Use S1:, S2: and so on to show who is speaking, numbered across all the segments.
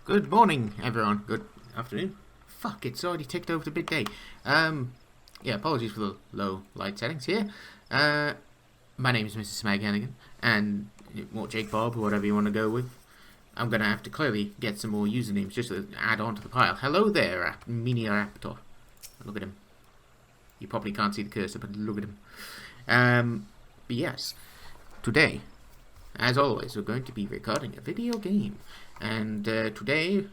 S1: Good morning, everyone. Good afternoon. Fuck, it's already ticked over to midday. Yeah, apologies for the low light settings here. My name is Mr. Smag Hannigan, and more Jake Bob, whatever you want to go with. I'm gonna have to clearly get some more usernames just to add on to the pile. Hello there, Mini Raptor. Look at him. You probably can't see the cursor, but look at him. But yes, today, as always, we're going to be recording a video game. And today,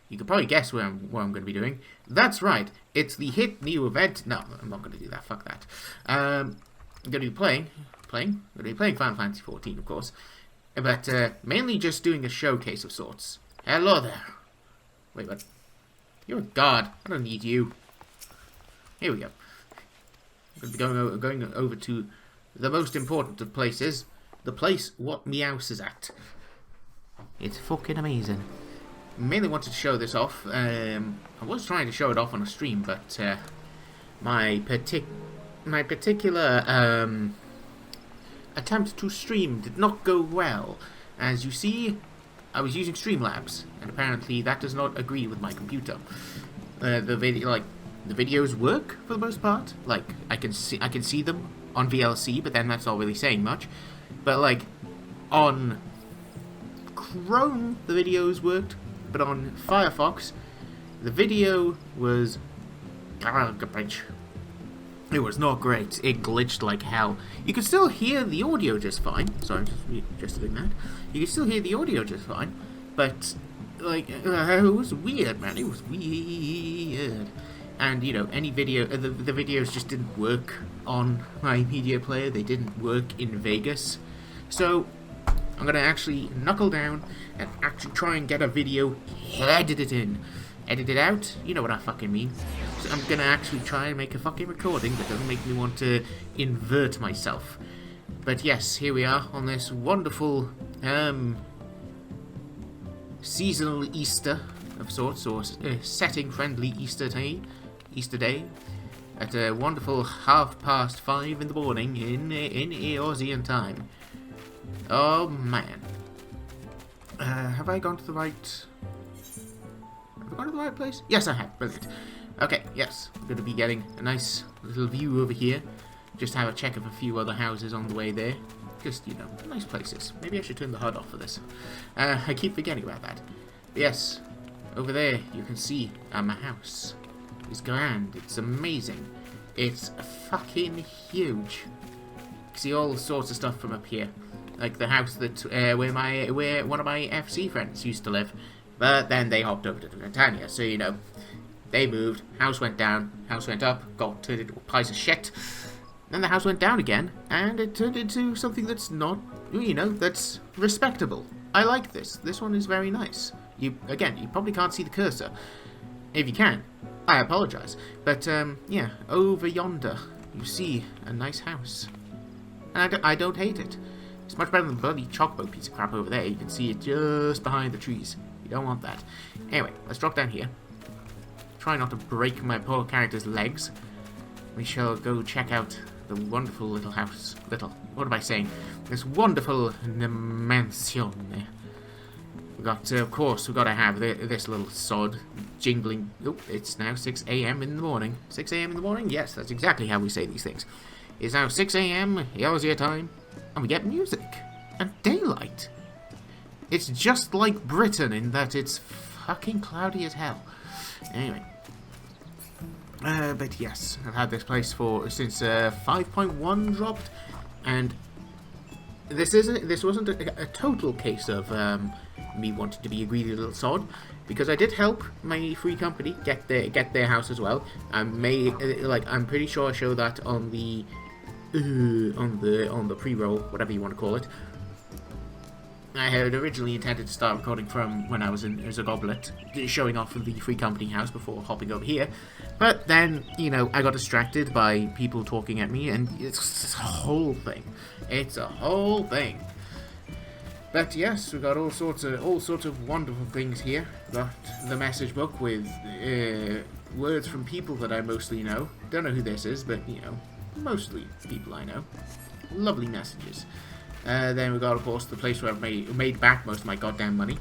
S1: you can probably guess what I'm going to be doing. That's right, it's the hit new event. No, I'm not going to do that. Fuck that. I'm going to be playing Final Fantasy XIV, of course, but mainly just doing a showcase of sorts. Hello there. Wait, what? You're a god. I don't need you. Here we go. I'm going to be going over to the most important of places, the place what Meows is at. It's fucking amazing. Mainly wanted to show this off. I was trying to show it off on a stream, but my particular attempt to stream did not go well. As you see, I was using Streamlabs, and apparently that does not agree with my computer. The videos work for the most part. Like I can see them on VLC, but then that's not really saying much. But like on Chrome, the videos worked, but on Firefox, the video was garbage. It was not great. It glitched like hell. You could still hear the audio just fine. Sorry, just doing that. You could still hear the audio just fine, but like it was weird, man. It was weird. And you know, any video, the videos just didn't work on my media player. They didn't work in Vegas, so I'm gonna actually knuckle down and actually try and get a video edited out. You know what I fucking mean. So I'm gonna actually try and make a fucking recording that doesn't make me want to invert myself. But yes, here we are on this wonderful seasonal Easter of sorts, or setting-friendly Easter day, at a wonderful 5:30 in the morning in Eorzean time. Oh man. Have I gone to the right... Have I gone to the right place? Yes, I have. Brilliant. Okay, yes. I'm going to be getting a nice little view over here. Just have a check of a few other houses on the way there. Just, you know, nice places. Maybe I should turn the HUD off for this. I keep forgetting about that. But yes, over there you can see my house. It's grand. It's amazing. It's fucking huge. You can see all sorts of stuff from up here. Like the house that where one of my FC friends used to live, but then they hopped over to Britannia. So you know, they moved. House went down. House went up. Got turned into a piece of shit. Then the house went down again, and it turned into something that's not, you know, that's respectable. I like this. This one is very nice. You probably can't see the cursor. If you can, I apologize. But yeah, over yonder you see a nice house, and I don't hate it. It's much better than the bloody chocobo piece of crap over there. You can see it just behind the trees. You don't want that. Anyway, let's drop down here. Try not to break my poor character's legs. We shall go check out the wonderful little house. What am I saying? This wonderful mansion. We got, of course, we've got to have this little sod jingling. Oh, it's now 6 a.m. in the morning. 6 a.m. in the morning? Yes, that's exactly how we say these things. It's now 6 a.m. Eorzean time. And we get music and daylight. It's just like Britain in that it's fucking cloudy as hell. Anyway, but yes, I've had this place since 5.1 dropped, and this wasn't a total case of me wanting to be a greedy little sod, because I did help my free company get their house as well. I'm pretty sure I showed that on the pre-roll, whatever you want to call it. I had originally intended to start recording from when I was as a goblet, showing off the free company house before hopping over here. But then, you know, I got distracted by people talking at me, and it's a whole thing. It's a whole thing. But yes, we got all sorts of wonderful things here. Got the message book with words from people that I mostly know. Don't know who this is, but you know, mostly people I know. Lovely messages. Then we got, of course, the place where I made back most of my goddamn money.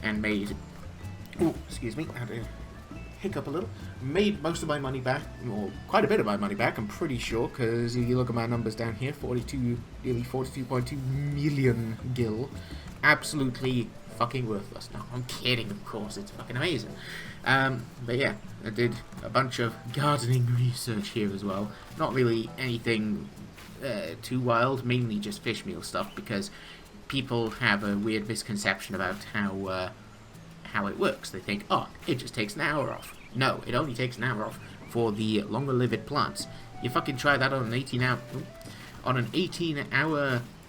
S1: and made... Oh, excuse me, I had to hiccup a little. Made most of my money back, or quite a bit of my money back, I'm pretty sure, because if you look at my numbers down here, nearly 42.2 million gil. Absolutely fucking worthless. No, I'm kidding, of course, it's fucking amazing. But yeah, I did a bunch of gardening research here as well. Not really anything too wild, mainly just fish meal stuff, because people have a weird misconception about how it works. They think, oh, it just takes an hour off. No, it only takes an hour off for the longer-lived plants. You fucking try that on an 18-hour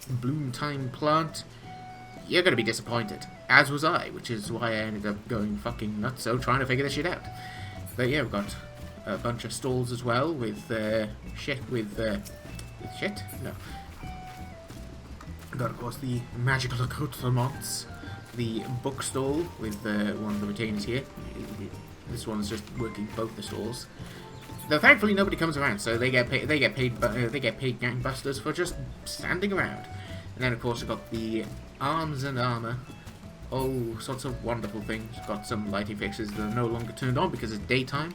S1: bloom time plant, you're gonna be disappointed. As was I, which is why I ended up going fucking nuts, so trying to figure this shit out. But yeah, we've got a bunch of stalls as well with shit. No. We've got, of course, the magical accoutrements, the book stall with one of the retainers here. This one's just working both the stalls. Though thankfully nobody comes around, so they get paid gangbusters for just standing around. And then of course we've got the arms and armor. Oh, sorts of wonderful things. Got some lighting fixtures that are no longer turned on because it's daytime.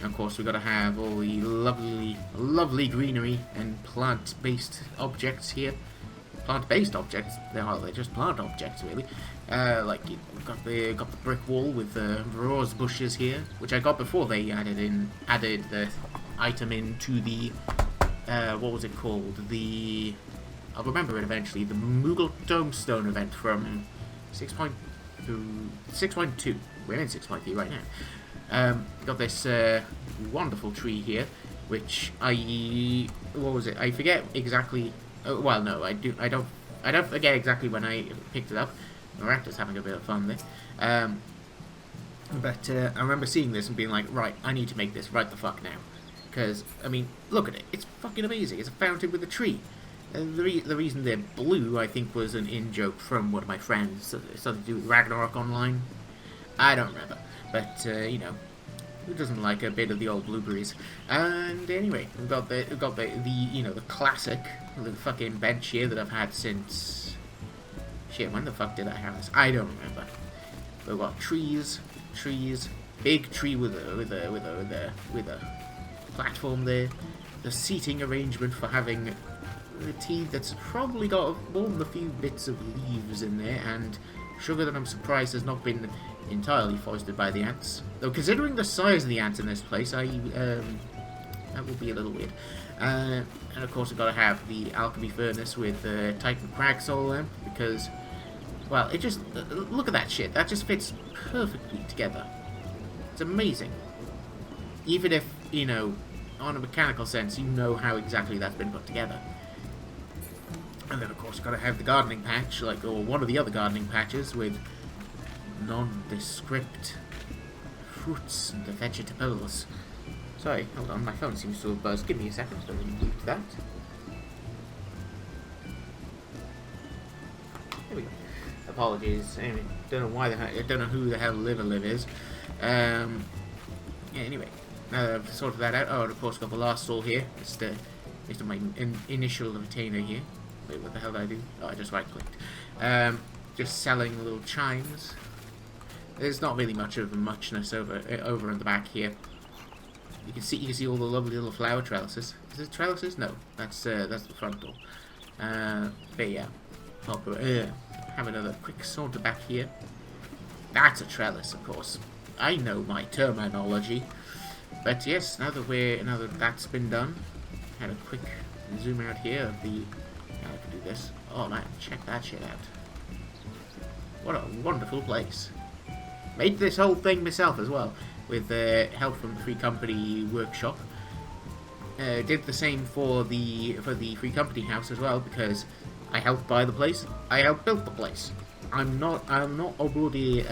S1: And of course we've got to have all the lovely greenery and plant-based objects here. Plant-based objects? They're just plant objects, really. Like we've got the brick wall with the rose bushes here, which I got before they added the item into the what was it called? I'll remember it eventually. The Moogle Domestone event from 6.2. We're in 6.3 right now. Got this wonderful tree here, which what was it? I forget exactly. Well, no, I don't forget exactly when I picked it up. The Raptor's having a bit of fun there. But I remember seeing this and being like, right, I need to make this right the fuck now. Because, I mean, look at it. It's fucking amazing. It's a fountain with a tree. And the reason they're blue, I think, was an in-joke from one of my friends. Something to do with Ragnarok Online. I don't remember. But, you know, who doesn't like a bit of the old blueberries? And anyway, we've got the you know, the classic, the fucking bench here that I've had since... Shit, when the fuck did I have this? I don't remember. We've got trees, big tree with a platform there. The seating arrangement for having a tea that's probably got more than a few bits of leaves in there, and sugar that I'm surprised has not been entirely foisted by the ants. Though considering the size of the ants in this place, that will be a little weird. And of course we've got to have the alchemy furnace with Titan Crag soul lamp, because, well, it just, look at that shit, that just fits perfectly together. It's amazing. Even if, you know, on a mechanical sense, you know how exactly that's been put together. And then of course got to have the gardening patch, or one of the other gardening patches with nondescript fruits and vegetables. Sorry, hold on, my phone seems to have buzzed. Give me a second, so let me mute that. There we go. Apologies. Anyway, don't know why I don't know who the hell Live is. Yeah, anyway, now that I've sorted that out. Oh, and of course got the last stall here. It's my initial retainer here. Wait, what the hell did I do? Oh, I just right-clicked. Just selling little chimes. There's not really much of a muchness over in the back here. You can see all the lovely little flower trellises. Is it trellises? No, that's the front door. But yeah, have another quick saunter back here. That's a trellis, of course. I know my terminology. But yes, now that that's been done, had a quick zoom out here of the. Now I can do this. Oh man, check that shit out. What a wonderful place. Made this whole thing myself as well, with help from the Free Company workshop. Did the same for the Free Company house as well, because I helped buy the place. I helped build the place. I'm not a bloody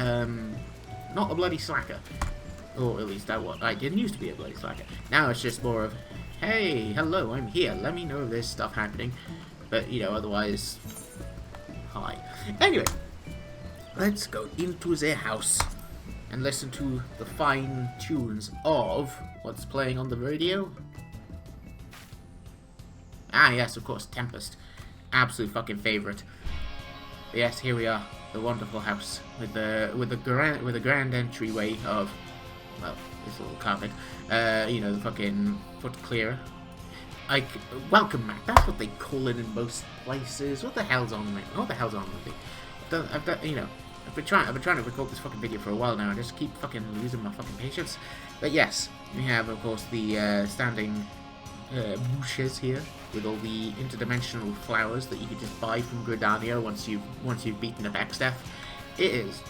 S1: slacker, or at least I didn't used to be a bloody slacker. Now it's just more of, hey, hello, I'm here. Let me know if there's stuff happening. But you know, otherwise, hi. Anyway, let's go into the house and listen to the fine tunes of what's playing on the radio. Ah, yes, of course, Tempest. Absolute fucking favorite. Yes, here we are. wonderful house with the grand entryway of, well, this little carpet. You know, the fucking foot clearer. Like, welcome mat. That's what they call it in most places. What the hell's on with me? What the hell's on with me? You know, I've been trying to record this fucking video for a while now. I just keep fucking losing my fucking patience. But yes, we have, of course, the standing bushes here with all the interdimensional flowers that you can just buy from Gridania once you've beaten up XDeath. It is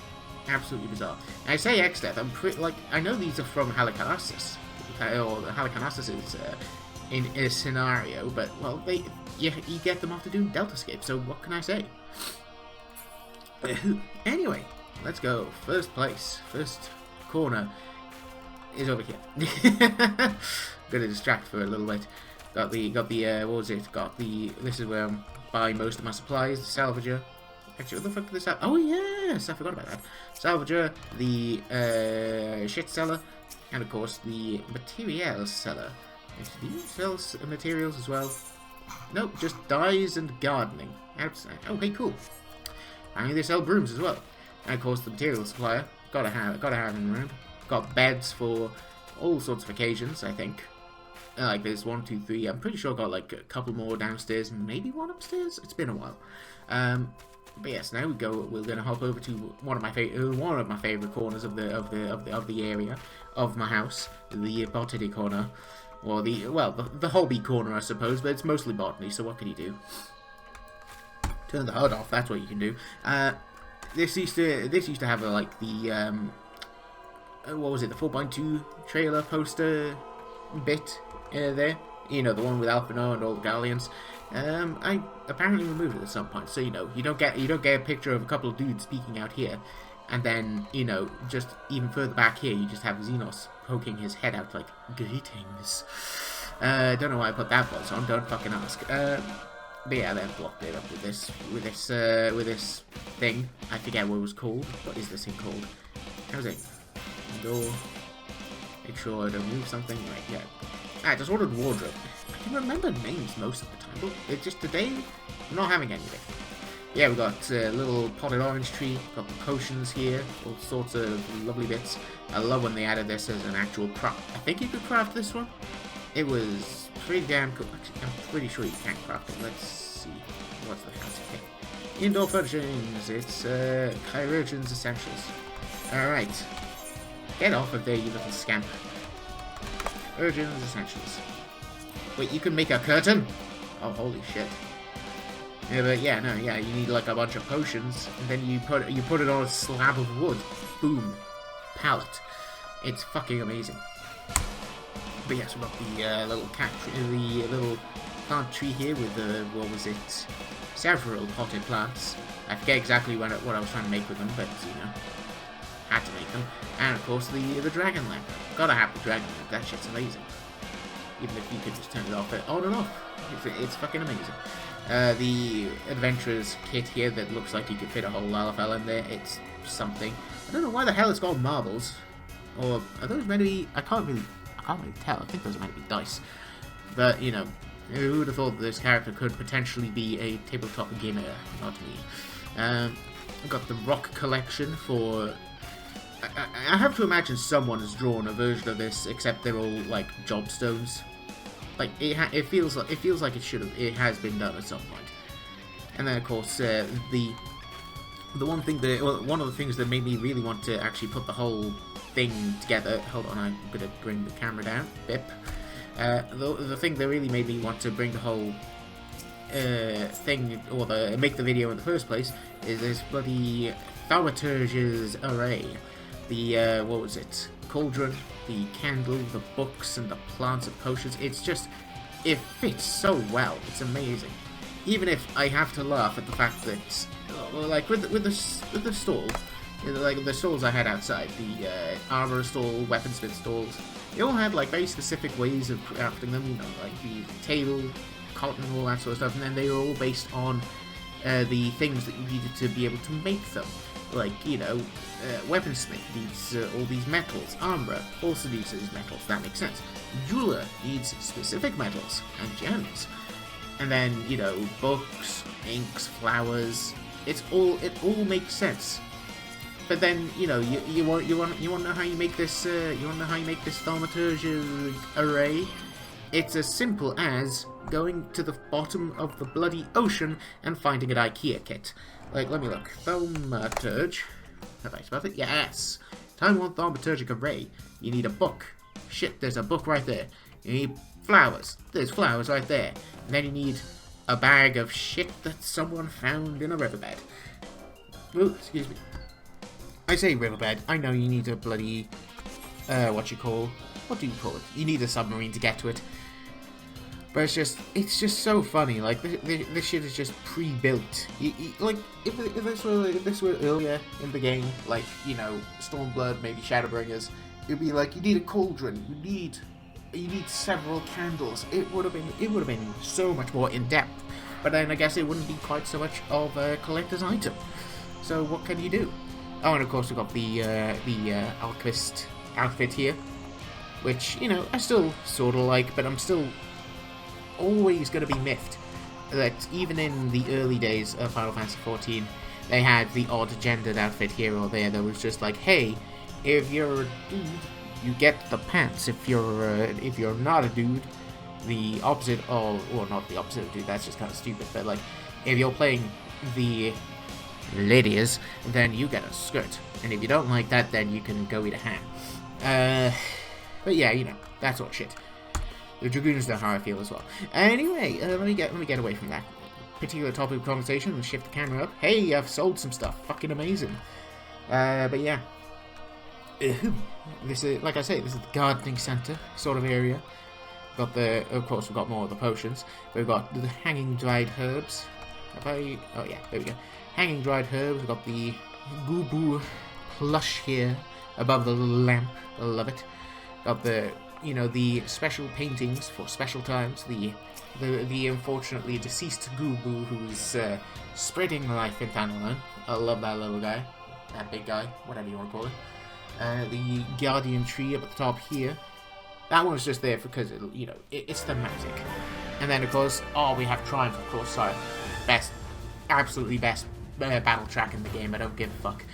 S1: absolutely bizarre. And I say XDeath, I'm pretty like, I know these are from Halicarnassus, or Halicarnassus is in a scenario, but well, you get them off to do Deltascape. So what can I say? Anyway, let's go. First place, first corner is over here. Gonna distract for a little bit. Got the what was it? This is where I'm buying most of my supplies. The salvager. Actually, what the fuck did this happen? Oh yes, I forgot about that. Salvager, the shit seller, and of course the materials seller. Do you sell materials as well? Nope, just dyes and gardening. Outside. Okay, cool. I mean, they sell brooms as well. And of course, the material supplier. Gotta have in the room. Got beds for all sorts of occasions, I think. Like there's 1, 2, 3. I'm pretty sure I got like a couple more downstairs, maybe one upstairs. It's been a while. But yes, now we're gonna hop over to one of my favorite corners of the area of my house, the botany corner, or the hobby corner, I suppose. But it's mostly botany, so what can you do? Turn the HUD off. That's what you can do. This used to have like the what was it? The 4.2 trailer poster bit there. You know, the one with Alphino and all the galleons. I apparently removed it at some point, so you know, you don't get a picture of a couple of dudes speaking out here, and then you know, just even further back here, you just have Xenos poking his head out like greetings. Don't know why I put that buzz on. Don't fucking ask. But yeah, then blocked it up with this thing. I forget what it was called. What is this thing called? How's it? Door. Make sure I don't move something. Right, yeah. I just ordered wardrobe. I can remember names most of the time, but it's just today I'm not having anything. Yeah, we got a little potted orange tree. Got the potions here. All sorts of lovely bits. I love when they added this as an actual craft. I think you could craft this one. It was pretty damn cool. Actually, I'm pretty sure you can craft it. Let's see. What's the fancy thing? Indoor furnishings. It's Chirurgeon's Essentials. Alright. Get off of there, you little scamp. Chirurgeon's Essentials. Wait, you can make a curtain? Oh, holy shit. Yeah, but yeah, no, yeah, you need like a bunch of potions, and then you put it on a slab of wood. Boom. Pallet. It's fucking amazing. But yes, we've got the little the little plant tree here with the, what was it, several potted plants. I forget exactly what I was trying to make with them, but you know, had to make them. And of course the dragon lamp. Gotta have the dragon lamp. That shit's amazing. Even if you could just turn it off, on and off, it's fucking amazing. The adventurer's kit here that looks like you could fit a whole Lalafell in there. It's something. I don't know why the hell it's called marbles, or are those meant to be? I can't really tell. I think those are meant to be dice. But, you know, who would have thought that this character could potentially be a tabletop gamer? Not me. I've got the rock collection for... I have to imagine someone has drawn a version of this, except they're all, like, jobstones. Like, it feels like it has been done at some point. And then, of course, the one thing that... Well, one of the things that made me really want to actually put the whole thing together. Hold on, I'm gonna bring the camera down. Bip. The thing that really made me want to bring the whole thing, or make the video in the first place, is this bloody Thaumaturge's array. The what was it? Cauldron, the candle, the books, and the plants and potions. It's just, it fits so well. It's amazing. Even if I have to laugh at the fact that, like with the stall. Like the stalls I had outside, the armor stall, weaponsmith stalls, they all had like very specific ways of crafting them, you know, like the table, cotton, all that sort of stuff, and then they were all based on the things that you needed to be able to make them. Like, you know, weaponsmith needs all these metals, armor also needs these metals, that makes sense. Jeweler needs specific metals and gems. And then, you know, books, inks, flowers, it all makes sense. But then, you know, you want to know how you make this thaumaturge array? It's as simple as going to the bottom of the bloody ocean and finding an IKEA kit. Like, let me look. Thaumaturge. Have I spelled it? Yes. Time 1 thaumaturgic array. You need a book. Shit, there's a book right there. You need flowers. There's flowers right there. And then you need a bag of shit that someone found in a riverbed. Ooh, excuse me. I say riverbed. I know you need a bloody... what do you call it? You need a submarine to get to it. But it's just so funny. Like, this shit is just pre-built. Like, if this were earlier in the game, like, you know, Stormblood, maybe Shadowbringers, it'd be like, you need a cauldron, you need several candles. It would have been so much more in depth. But then I guess it wouldn't be quite so much of a collector's item. So what can you do? Oh, and of course we've got the alchemist outfit here, which, you know, I still sort of like, but I'm still always going to be miffed that even in the early days of Final Fantasy XIV, they had the odd gendered outfit here or there that was just like, hey, if you're a dude, you get the pants. If you're not a dude, the opposite of, or not the opposite of dude, that's just kind of stupid, but like, if you're playing the ladies, then you get a skirt, and if you don't like that, then you can go eat a ham. But yeah, you know, that sort of shit. The Dragoons know how I feel as well. Anyway, let me get away from that particular topic of conversation and shift the camera up. Hey, I've sold some stuff. Fucking amazing. But yeah. This is, like I say, this is the gardening center sort of area. Of course, we've got more of the potions. We've got the hanging dried herbs. Oh yeah, there we go. Hanging dried herbs. We've got the Boo Boo plush here above the little lamp. I love it. Got the, you know, the special paintings for special times. The unfortunately deceased Goo Boo who's spreading life in Thanalan. I love that little guy. That big guy, whatever you want to call it. The guardian tree up at the top here. That one's just there because it's thematic. And then of course, we have Triumph, of course. Sorry, absolutely best battle track in the game. I don't give a fuck.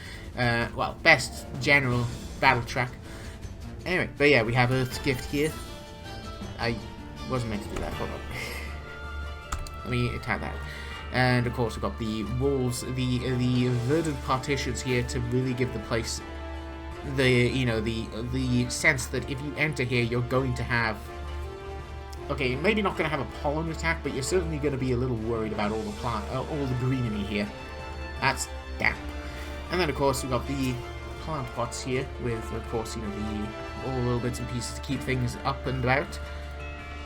S1: Well, best general battle track. Anyway, but yeah, we have Earth's Gift here. I wasn't meant to do that. Hold on. Let me attack that. And of course, we've got the walls, the verdant partitions here to really give the place the sense that if you enter here, you're going to have, okay, maybe not going to have a pollen attack, but you're certainly going to be a little worried about all the greenery here. That's damp. And then of course we've got the plant pots here with, of course, all the little bits and pieces to keep things up and about.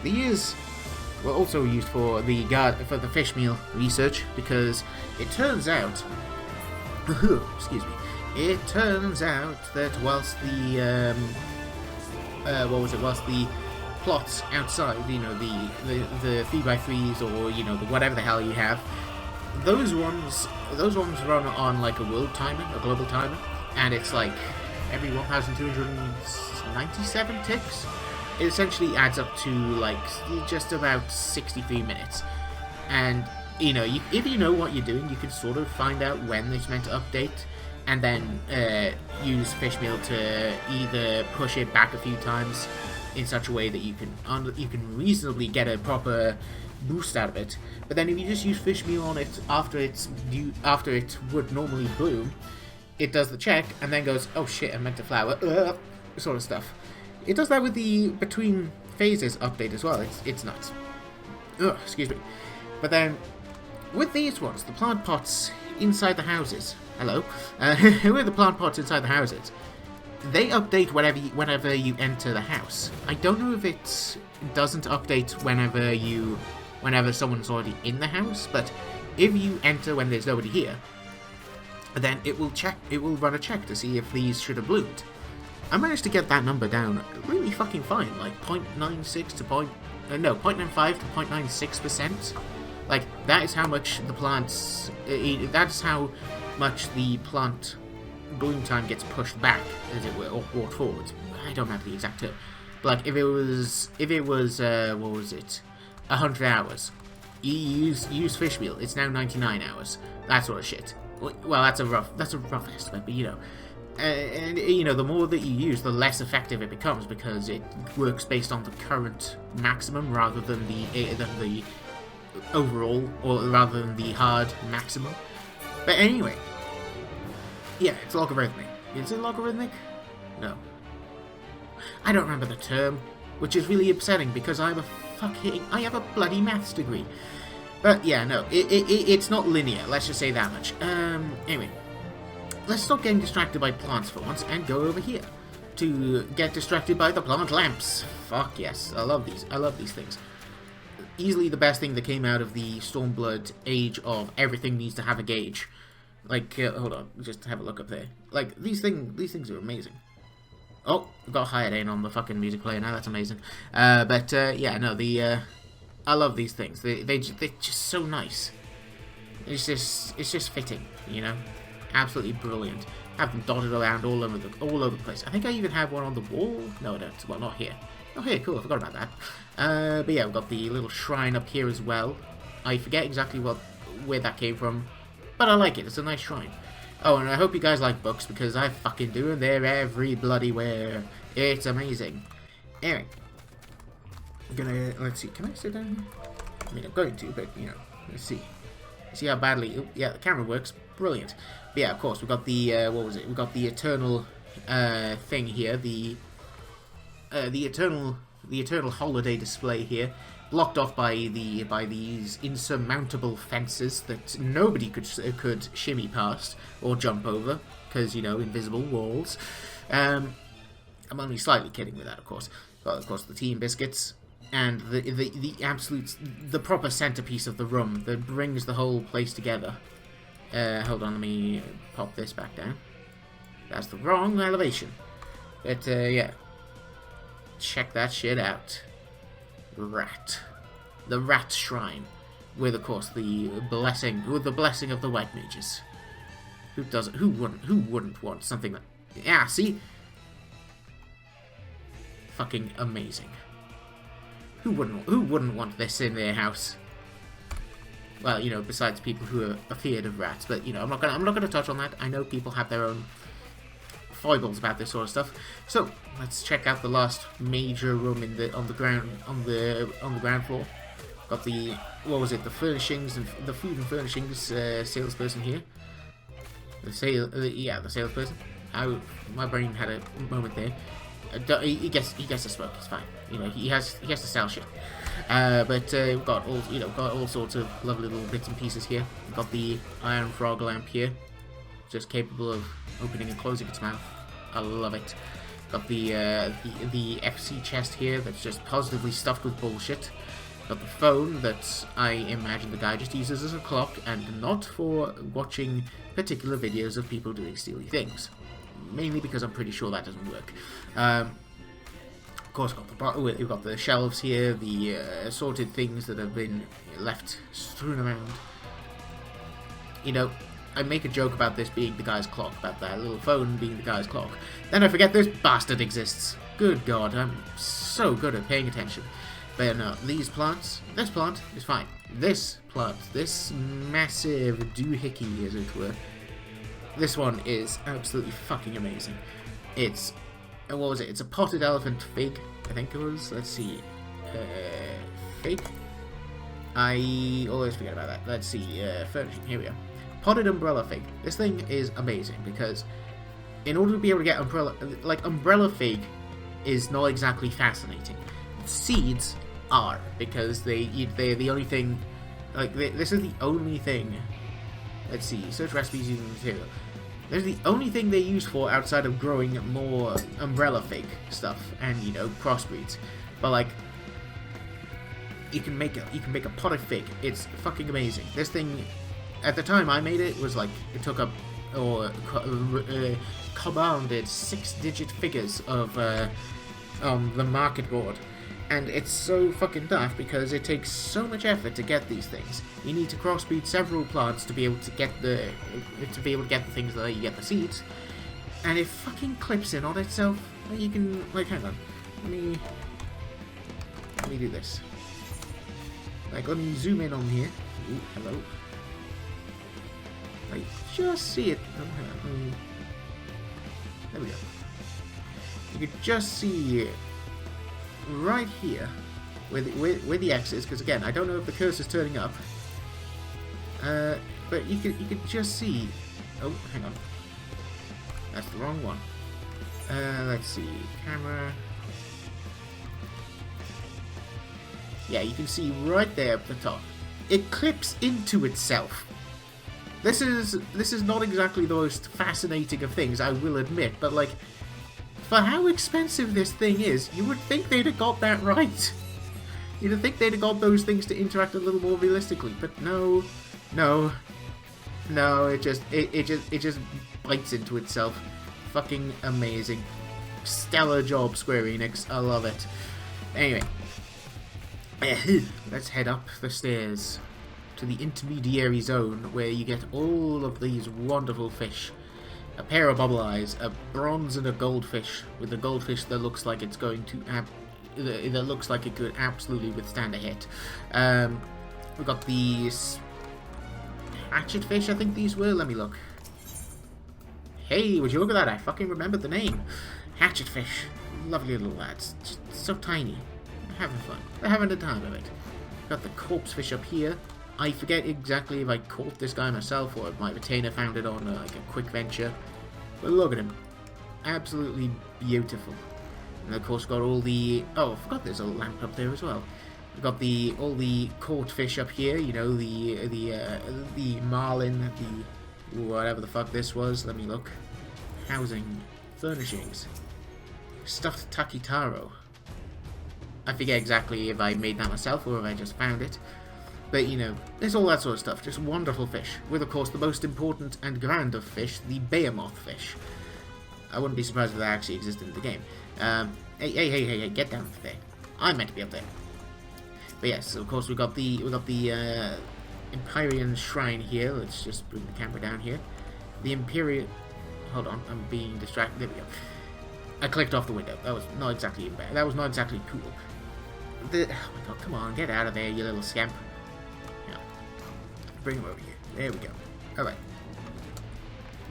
S1: These were also used for the fish meal research, because it turns out, excuse me. It turns out that whilst the whilst the plots outside, the 3x3s or the whatever the hell you have, those ones run on like a world timer, a global timer, and it's like every 1,297 ticks. It essentially adds up to like just about 63 minutes, and if you know what you're doing, you can sort of find out when it's meant to update. And then use Fishmeal to either push it back a few times in such a way that you can reasonably get a proper boost out of it. But then if you just use Fishmeal on it after it would normally bloom, it does the check and then goes, oh shit, I meant to flower, sort of stuff. It does that with the Between Phases update as well. It's nuts. Excuse me. But then with these ones, the plant pots inside the houses. Hello. With the plant pots inside the houses, they update whenever you enter the house. I don't know if it doesn't update whenever someone's already in the house, but if you enter when there's nobody here, then it will run a check to see if these should have bloomed. I managed to get that number down really fucking fine, like 0.96 to 0.95 to 0.96%. Like, that is how much the plants, that's how much the plant bloom time gets pushed back, as it were, or brought forward. I don't have the exact term. But like, if it was what was it, 100 hours, you use Fishmeal, it's now 99 hours, that sort of shit. Well, that's a rough estimate, but you know. And you know, the more that you use, the less effective it becomes because it works based on the current maximum rather than the overall, or rather than the hard maximum. But anyway, yeah, it's logarithmic. Is it logarithmic? No. I don't remember the term, which is really upsetting because I have a bloody maths degree. But yeah, no, it's not linear, let's just say that much. Anyway, let's stop getting distracted by plants for once and go over here to get distracted by the plant lamps. Fuck yes, I love these things. Easily the best thing that came out of the Stormblood age of everything needs to have a gauge. Like, hold on, just have a look up there. Like, these things are amazing. Oh, got hired in on the fucking music player now, that's amazing. Yeah, no, I love these things. They're just so nice. It's just fitting, you know? Absolutely brilliant. Have them dotted around all over the place. I think I even have one on the wall. No, I don't. Well, not here. Oh, here, cool. I forgot about that. But yeah, we've got the little shrine up here as well. I forget exactly where that came from, but I like it. It's a nice shrine. Oh, and I hope you guys like books because I fucking do, and they're every bloody where. It's amazing. Anyway, let's see. Can I sit down here? I mean, I'm going to, but you know, let's see. See how badly? Oh, yeah, the camera works. Brilliant. But yeah, of course, we've got the what was it? We've got the eternal thing here. The eternal holiday display here, blocked off by these insurmountable fences that nobody could shimmy past or jump over because, you know, invisible walls. I'm only slightly kidding with that, of course. But of course, the tea and biscuits and the proper centerpiece of the room that brings the whole place together. Hold on, let me pop this back down. That's the wrong elevation. But yeah. Check that shit out. The rat shrine, with of course the blessing of the white mages. Who doesn't? Who wouldn't want something like? Yeah, see, fucking amazing. Who wouldn't want this in their house? Well, you know, besides people who are afeared of rats, but you know, I'm not gonna touch on that. I know people have their own foibles about this sort of stuff. So let's check out the last major room on the ground floor. Got the the furnishings and the food and furnishings salesperson here. The salesperson. My brain had a moment there. He gets to smoke. It's fine. You know, he has to sell shit. But we've got all sorts of lovely little bits and pieces here. We've got the iron frog lamp here, just capable of opening and closing its mouth. I love it. Got the FC chest here that's just positively stuffed with bullshit. Got the phone that I imagine the guy just uses as a clock and not for watching particular videos of people doing steely things. Mainly because I'm pretty sure that doesn't work. Of course, we've got the shelves here, the assorted things that have been left strewn around. You know, I make a joke about this being the guy's clock, about that little phone being the guy's clock. Then I forget this bastard exists. Good God, I'm so good at paying attention. But no, this plant is fine. This plant, this massive doohickey, as it were, this one is absolutely fucking amazing. It's, what was it? It's a potted elephant fig, I think it was. Let's see. Fig? I always forget about that. Let's see. Furnishing. Here we are. Potted umbrella fig. This thing is amazing because in order to be able to get umbrella fig is not exactly fascinating. Seeds are, because they're the only thing, this is the only thing. Let's see, search recipes using material. They're the only thing they use for outside of growing more umbrella fig stuff and, you know, crossbreeds. But like, you can make a potted fig. It's fucking amazing. This thing, at the time I made it, was like, it took up commanded 6-digit figures of the market board. And it's so fucking daft because it takes so much effort to get these things. You need to crossbreed several plants to be able to get the things that you get the seeds. And it fucking clips in on itself. You can, hang on. Let me do this. Let me zoom in on here. Ooh, hello. just see it. Oh, hang on. There we go. You could just see right here where the X is, because again, I don't know if the cursor's turning up. But you could just see. Oh, hang on. That's the wrong one. Let's see. Camera. Yeah, you can see right there at the top. It clips into itself. This is not exactly the most fascinating of things, I will admit, but like, for how expensive this thing is, you would think they'd have got that right. You'd think they'd have got those things to interact a little more realistically, but no, it just bites into itself. Fucking amazing, stellar job, Square Enix. I love it. Anyway, let's head up the stairs to the intermediary zone where you get all of these wonderful fish. A pair of bubble eyes, a bronze and a goldfish, with a goldfish that looks like it's going to that looks like it could absolutely withstand a hit. We've got these hatchet fish, I think these were. Let me look. Hey, would you look at that? I fucking remembered the name. Hatchet fish. Lovely little lads. Just so tiny. They're having fun. They're having a time of it. Got the corpse fish up here. I forget exactly if I caught this guy myself or if my retainer found it on like a quick venture. But look at him. Absolutely beautiful. And of course got all the... Oh, I forgot there's a lamp up there as well. We've got all the caught fish up here. You know, the marlin, the... whatever the fuck this was. Let me look. Housing. Furnishings. Stuffed Takitaro. I forget exactly if I made that myself or if I just found it. But, you know, there's all that sort of stuff. Just wonderful fish. With, of course, the most important and grand of fish, the behemoth fish. I wouldn't be surprised if that actually existed in the game. Hey, get down there. I'm meant to be up there. But yes, of course, we got the Empyrean Shrine here. Let's just bring the camera down here. The Imperial... Hold on, I'm being distracted. There we go. I clicked off the window. That was not exactly bad. That was not exactly cool. Oh my god, come on, get out of there, you little scamp. Yeah. Bring him over here. There we go. Alright.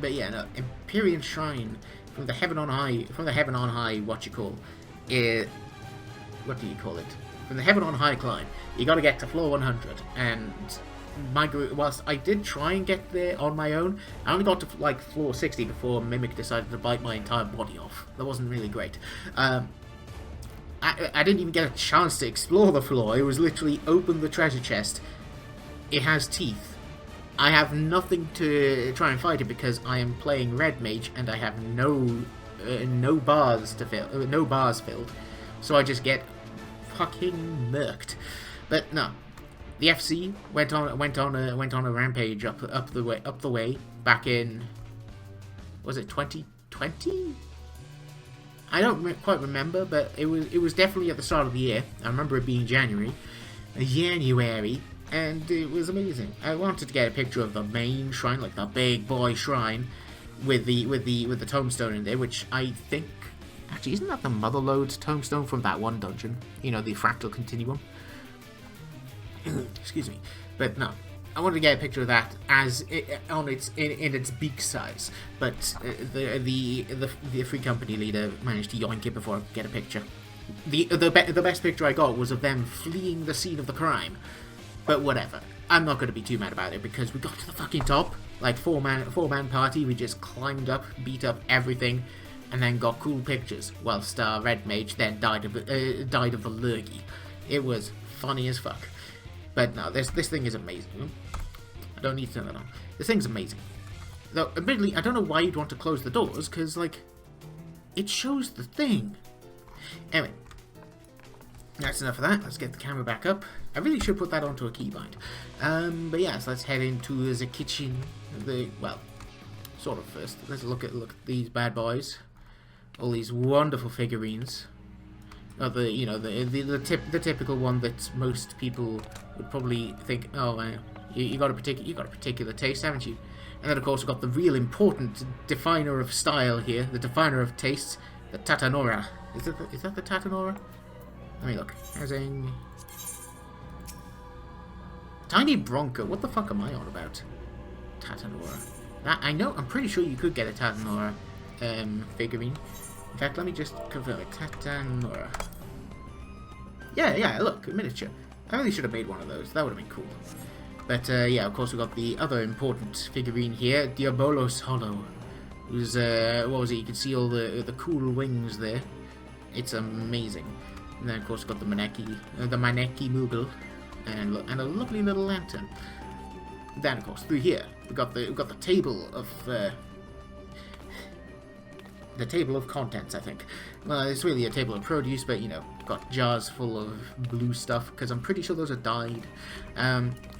S1: But yeah, no, Empyrean Shrine from the heaven on high, what you call it. What do you call it? From the heaven on high climb. You gotta get to floor 100, and whilst I did try and get there on my own, I only got to like floor 60 before Mimic decided to bite my entire body off. That wasn't really great. I didn't even get a chance to explore the floor. It was literally open the treasure chest. It has teeth. I have nothing to try and fight it because I am playing Red Mage and I have no bars to fill, no bars filled. So I just get fucking murked. But no. The FC went on a rampage up the way back in, was it 2020? I don't quite remember, but it was definitely at the start of the year. I remember it being January, and it was amazing. I wanted to get a picture of the main shrine, like the big boy shrine, with the tombstone in there, which I think actually isn't that the Motherlode's tombstone from that one dungeon? You know, the fractal continuum. Excuse me, but no, I wanted to get a picture of that as in its beak size, but the free company leader managed to yoink it before I could get a picture. The best picture I got was of them fleeing the scene of the crime, but whatever. I'm not going to be too mad about it because we got to the fucking top, like four man party. We just climbed up, beat up everything, and then got cool pictures. Whilst Red Mage then died of a lurgy. It was funny as fuck. But no, this thing is amazing. I don't need to turn that on. This thing's amazing. Though, admittedly, I don't know why you'd want to close the doors, because, like, it shows the thing. Anyway, that's enough of that. Let's get the camera back up. I really should put that onto a keybind. But yeah, so let's head into the kitchen. Well, sort of first. Let's look at these bad boys. All these wonderful figurines. The typical one that most people would probably think, oh man, you got a particular taste, haven't you? And then of course we've got the real important definer of style here, the definer of tastes, the Tatanora. Is that the Tatanora? Let me look. Housing. Tiny Bronco. What the fuck am I on about? Tatanora. I know, I'm pretty sure you could get a Tatanora figurine. In fact, let me just confirm it. Tatanora. Yeah, look, a miniature. I really should have made one of those. That would have been cool. But, yeah, of course, we've got the other important figurine here, Diabolos Hollow. Who's, what was it? You can see all the cool wings there. It's amazing. And then, of course, we've got the Maneki Moogle, and a lovely little lantern. Then, of course, through here, we've got the table of contents, I think. Well, it's really a table of produce, but, you know, got jars full of blue stuff, because I'm pretty sure those are dyed.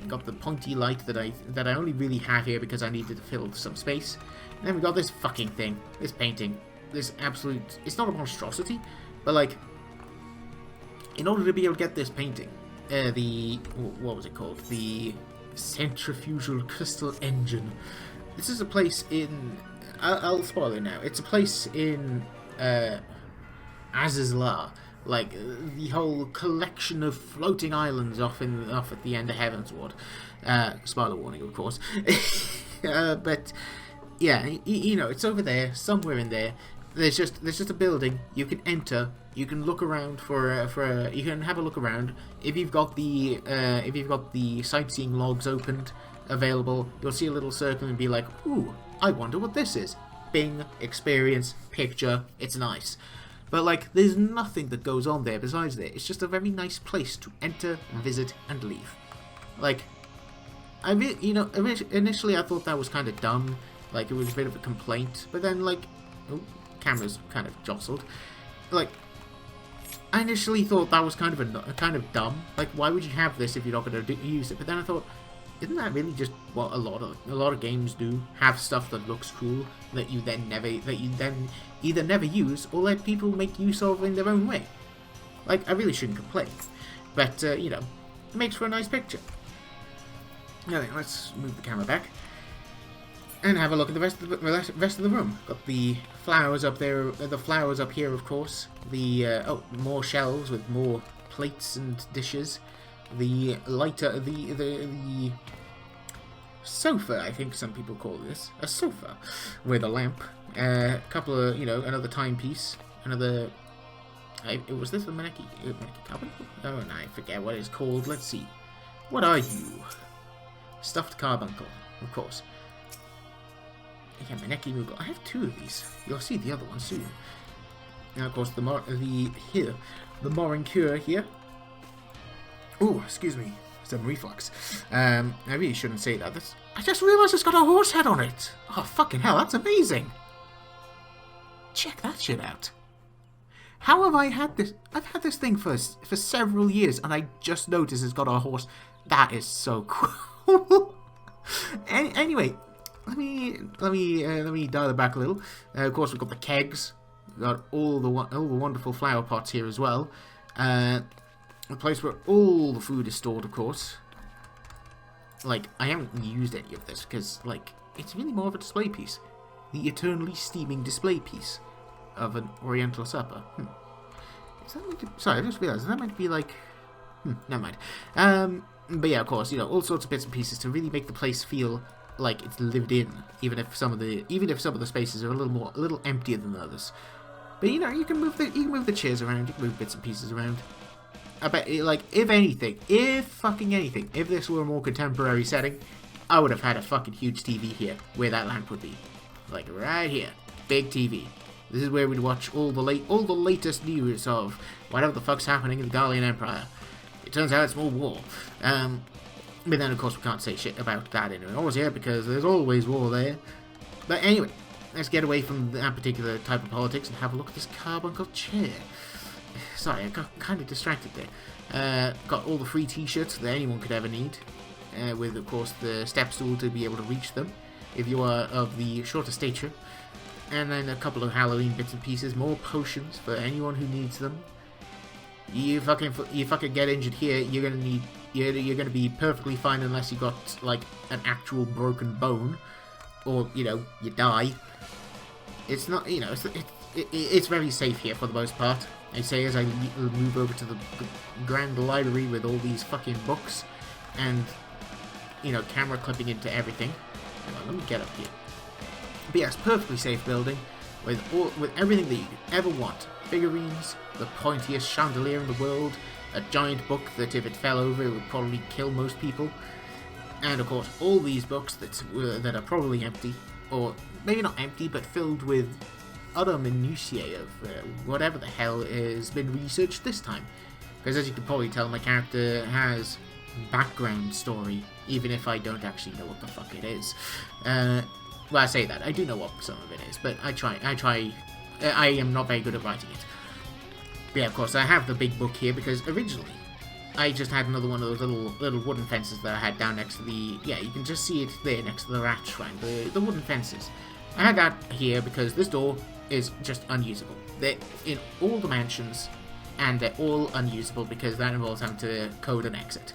S1: Got the pointy light that I only really have here because I needed to fill some space. And then we got this fucking thing, this painting, this absolute, it's not a monstrosity, but, like, in order to be able to get this painting, what was it called? The Centrifugal Crystal Engine. This is a place in, I'll spoil it now, it's a place in Azizla, like the whole collection of floating islands off at the end of Heavensward. Spoiler warning, of course. But yeah, you know, it's over there, somewhere in there. There's just a building. You can enter. You can look around you can have a look around. If you've got the sightseeing logs opened, available, you'll see a little circle and be like, ooh, I wonder what this is. Bing, experience, picture. It's nice. But, like, there's nothing that goes on there besides that. It's just a very nice place to enter, visit, and leave. Like, initially I thought that was kind of dumb. Like, it was a bit of a complaint. But then, like, oh, camera's kind of jostled. Like, I initially thought that was kind of dumb. Like, why would you have this if you're not going to use it? But then I thought, isn't that really just what a lot of games do? Have stuff that looks cool that you then either never use or let people make use of in their own way. Like, I really shouldn't complain, but you know, it makes for a nice picture. Anyway, let's move the camera back and have a look at the rest of the room. Got the flowers up there, the flowers up here, of course. The more shelves with more plates and dishes. The lighter, the sofa, I think some people call this, a sofa with a lamp, a couple of, you know, another timepiece, another, was this the Maneki carbuncle? Oh, and I forget what it's called. Let's see. What are you? Stuffed carbuncle, of course. Yeah, Maneki Moogle. I have two of these. You'll see the other one soon. And of course, the mooring cure here. Oh, excuse me, some reflux. I really shouldn't say that. I just realised it's got a horse head on it. Oh, fucking hell, that's amazing. Check that shit out. How have I had this? I've had this thing for several years, and I just noticed it's got a horse. That is so cool. Anyway, let me dial it back a little. Of course, we've got the kegs. We've got all the wonderful flower pots here as well. A place where all the food is stored, of course. Like, I haven't used any of this because, like, it's really more of a display piece. The eternally steaming display piece of an Oriental supper. Is that meant to, sorry, I just realised, is that meant to be like... never mind. But yeah, of course, you know, all sorts of bits and pieces to really make the place feel like it's lived in, even if some of the spaces are a little emptier than others. But you know, you can move the chairs around, you can move bits and pieces around. I bet, like, if fucking anything, if this were a more contemporary setting, I would have had a fucking huge TV here, where that lamp would be. Like, right here. Big TV. This is where we'd watch all the latest news of whatever the fuck's happening in the Gallian Empire. It turns out it's more war. But then, of course, we can't say shit about that anymore here, because there's always war there. But anyway, let's get away from that particular type of politics and have a look at this carbuncle chair. Sorry, I got kind of distracted there. Got all the free t-shirts that anyone could ever need, with, of course, the step stool to be able to reach them, if you are of the shorter stature. And then a couple of Halloween bits and pieces, more potions for anyone who needs them. You fucking get injured here, you're gonna be perfectly fine unless you got, like, an actual broken bone, or, you know, you die. It's not, you know, it's very safe here for the most part. I say as I move over to the grand library with all these fucking books and, you know, camera clipping into everything. Hang on, let me get up here. But yes, perfectly safe building with everything that you could ever want. Figurines, the pointiest chandelier in the world, a giant book that if it fell over it would probably kill most people, and of course all these books that are probably empty, or maybe not empty but filled with other minutiae of whatever the hell has been researched this time. Because as you can probably tell, my character has background story, even if I don't actually know what the fuck it is. Well, I say that, I do know what some of it is, but I am not very good at writing it. But yeah, of course, I have the big book here because originally I just had another one of those little wooden fences that I had down next to the... Yeah, you can just see it there next to the rat shrine, the wooden fences. I had that here because this door is just unusable. They're in all the mansions, and they're all unusable because that involves having to code an exit.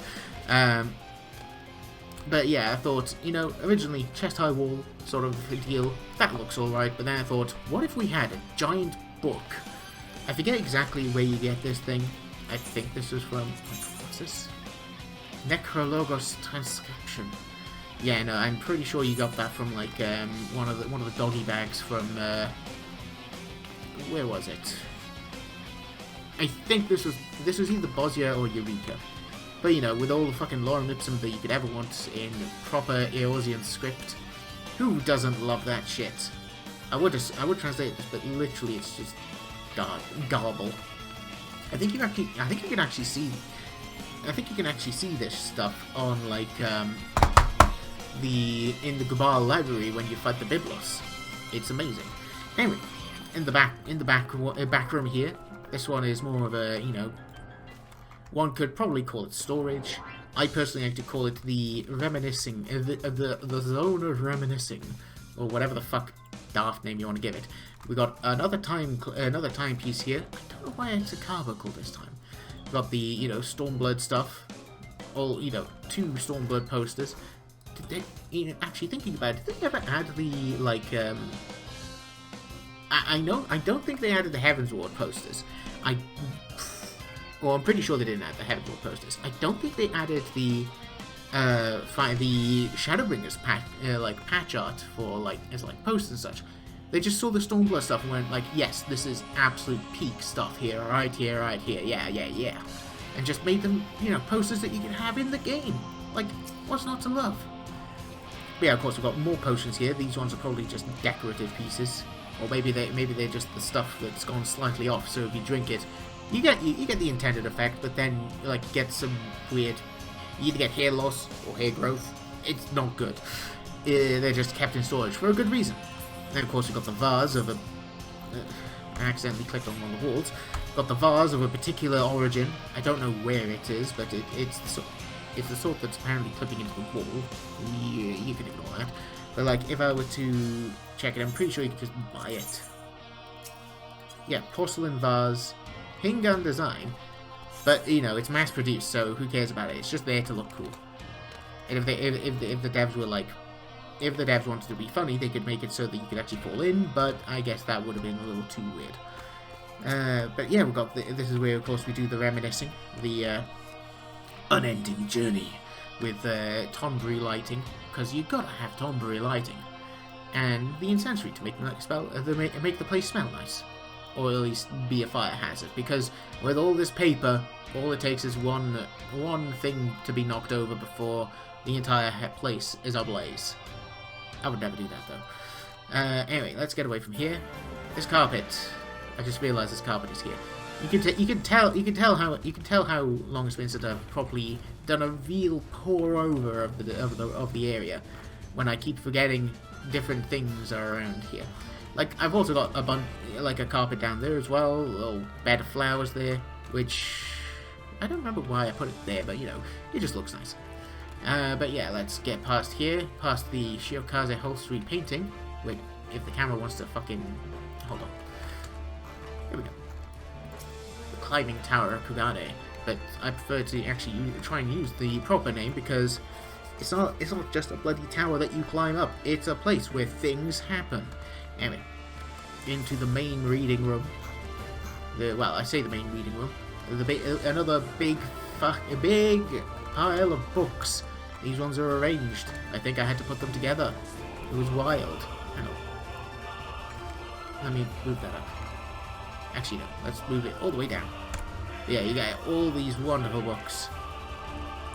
S1: But yeah, I thought, you know, originally chest-high wall sort of deal, that looks alright, but then I thought, what if we had a giant book? I forget exactly where you get this thing. I think this was from, what's this? Necrologos transcription. Yeah, no, I'm pretty sure you got that from like one of the doggy bags from where was it? I think this was either Bosnia or Eureka. But you know, with all the fucking lorem ipsum that you could ever want in proper Eorzean script, who doesn't love that shit? I would translate this, but literally it's just garble. I think you can actually see this stuff on like in the Gubal library when you fight the Biblos. It's amazing. Anyway, in the back room here, this one is more of a, you know, one could probably call it storage. I personally like to call it the reminiscing, the zone of reminiscing, or whatever the fuck daft name you want to give it. We got another timepiece here. I don't know why it's a carbuncle this time. We got the, you know, Stormblood stuff. All, you know, 2 Stormblood posters. Did they, you know, actually thinking about it, did they ever add the like? I don't think they added the Heavensward posters. Well, I'm pretty sure they didn't add the Heavensward posters. I don't think they added the Shadowbringers patch art for like as like posts and such. They just saw the Stormblood stuff and went like, yes, this is absolute peak stuff here, right here, yeah, and just made them, you know, posters that you can have in the game. Like, what's not to love? But yeah, of course we've got more potions here. These ones are probably just decorative pieces, or maybe they're just the stuff that's gone slightly off. So if you drink it, you get the intended effect, but then like you get some weird. You either get hair loss or hair growth. It's not good. They're just kept in storage for a good reason. Then of course we've got the vase of a... I accidentally clicked on one of the walls. Got the vase of a particular origin. I don't know where it is, but it's the sort that's apparently clipping into the wall. Yeah, you can ignore that. But like, if I were to check it, I'm pretty sure you could just buy it. Yeah, porcelain vase, Hingan design. But you know, it's mass produced, so who cares about it? It's just there to look cool. And if the devs were like, if the devs wanted to be funny, they could make it so that you could actually fall in. But I guess that would have been a little too weird. But yeah, we've got this is where of course we do the reminiscing, the unending journey with Tonberry lighting, because you gotta have Tonberry lighting, and the incensory to make the place smell nice, or at least be a fire hazard. Because with all this paper, all it takes is one thing to be knocked over before the entire place is ablaze. I would never do that though. Anyway, let's get away from here. This carpet. I just realised this carpet is here. You can tell how long it's been since I've properly done a real pour over of the area. When I keep forgetting different things are around here. Like I've also got a carpet down there as well. A little bed of flowers there, which I don't remember why I put it there, but you know, it just looks nice. But yeah, let's get past here, past the Shiokaze Whole Street painting. Wait, if the camera wants to fucking hold on. Here we go. The Climbing Tower of Kugane, but I prefer to actually try and use the proper name because it's not just a bloody tower that you climb up. It's a place where things happen. Anyway, into the main reading room. Well, I say the main reading room. Another big pile of books. These ones are arranged. I think I had to put them together. It was wild. Let me move that up. Actually, no. Let's move it all the way down. Yeah, you get all these wonderful books.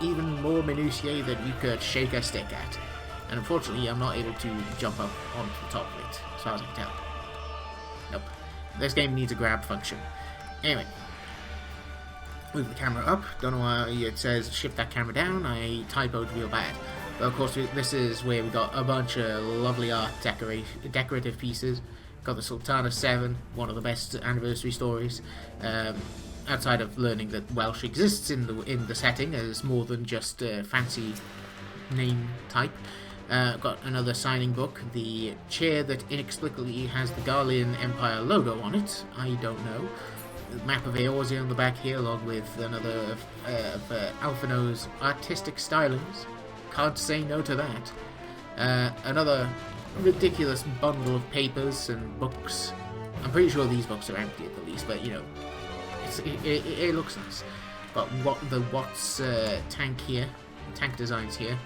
S1: Even more minutiae that you could shake a stick at. And unfortunately, I'm not able to jump up onto the top of it, as far as I can tell. Nope. This game needs a grab function. Anyway. Move the camera up. Don't know why it says shift that camera down. I typoed real bad. But of course, this is where we got a bunch of lovely art decorative pieces. Got the Sultana 7, one of the best anniversary stories. Outside of learning that Welsh exists in the setting as more than just a fancy name type. Got another signing book. The chair that inexplicably has the Garlean Empire logo on it. I don't know. The map of Eorzea on the back here, along with another of Alphino's artistic stylings. Can't say no to that. Another ridiculous bundle of papers and books. I'm pretty sure these books are empty at the least, but you know, it looks nice. Got the Watts tank here, tank designs here,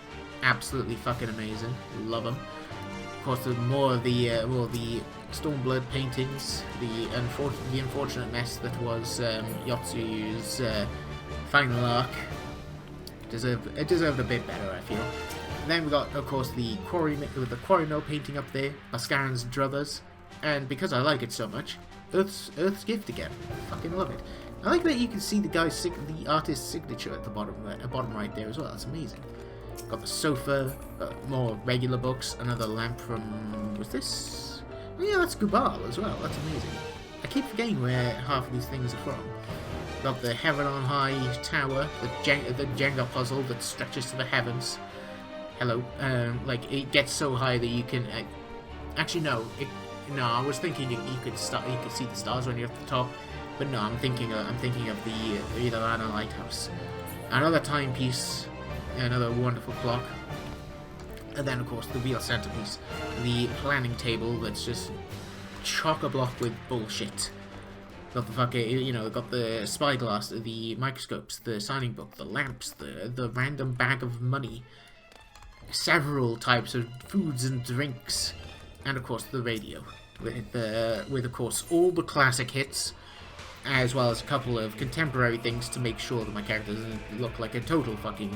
S1: absolutely fucking amazing. Love them. Of course, the more of the Stormblood paintings, the unfortunate mess that was Yotsuyu's final arc. It deserved a bit better, I feel. And then we got, of course, the quarry mill painting up there, Mascaran's Druthers, and because I like it so much, Earth's Gift again. I fucking love it. I like that you can see the artist's signature at the bottom right there as well. That's amazing. Got the sofa, more regular books, another lamp from, was this? Oh yeah, that's Gubal as well. That's amazing. I keep forgetting where half of these things are from. Got the Heaven on High tower, the Jenga puzzle that stretches to the heavens. Hello. Like it gets so high that you can. Actually, no. No, I was thinking you could see the stars when you're at the top, but no, I'm thinking of the Irana lighthouse. Another timepiece, another wonderful clock, and then of course the real centerpiece, the planning table that's just chock-a-block with bullshit. Got the fucking, got the spyglass, the microscopes, the signing book, the lamps, the random bag of money, several types of foods and drinks, and of course the radio, with of course all the classic hits, as well as a couple of contemporary things to make sure that my character doesn't look like a total fucking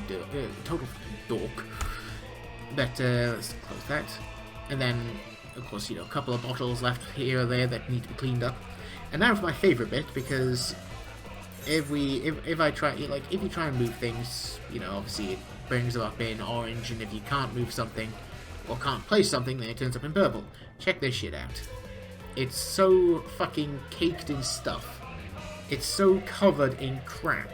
S1: dork. But let's close that, and then of course a couple of bottles left here or there that need to be cleaned up. And now for my favourite bit, because if you try and move things, obviously it brings it up in orange, and if you can't move something or can't place something, then it turns up in purple. Check this shit out. It's so fucking caked in stuff. It's so covered in crap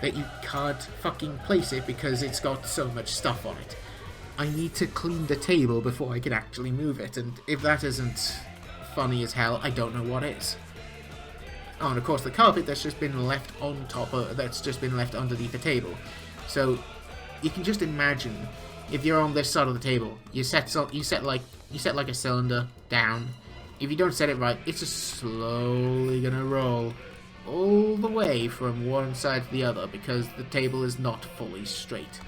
S1: that you can't fucking place it because it's got so much stuff on it. I need to clean the table before I can actually move it, and if that isn't funny as hell, I don't know what is. Oh, and of course the carpet that's just been left on top of, that's just been left underneath the table. So you can just imagine if you're on this side of the table, you set like a cylinder down. If you don't set it right, it's just slowly gonna roll all the way from one side to the other because the table is not fully straight.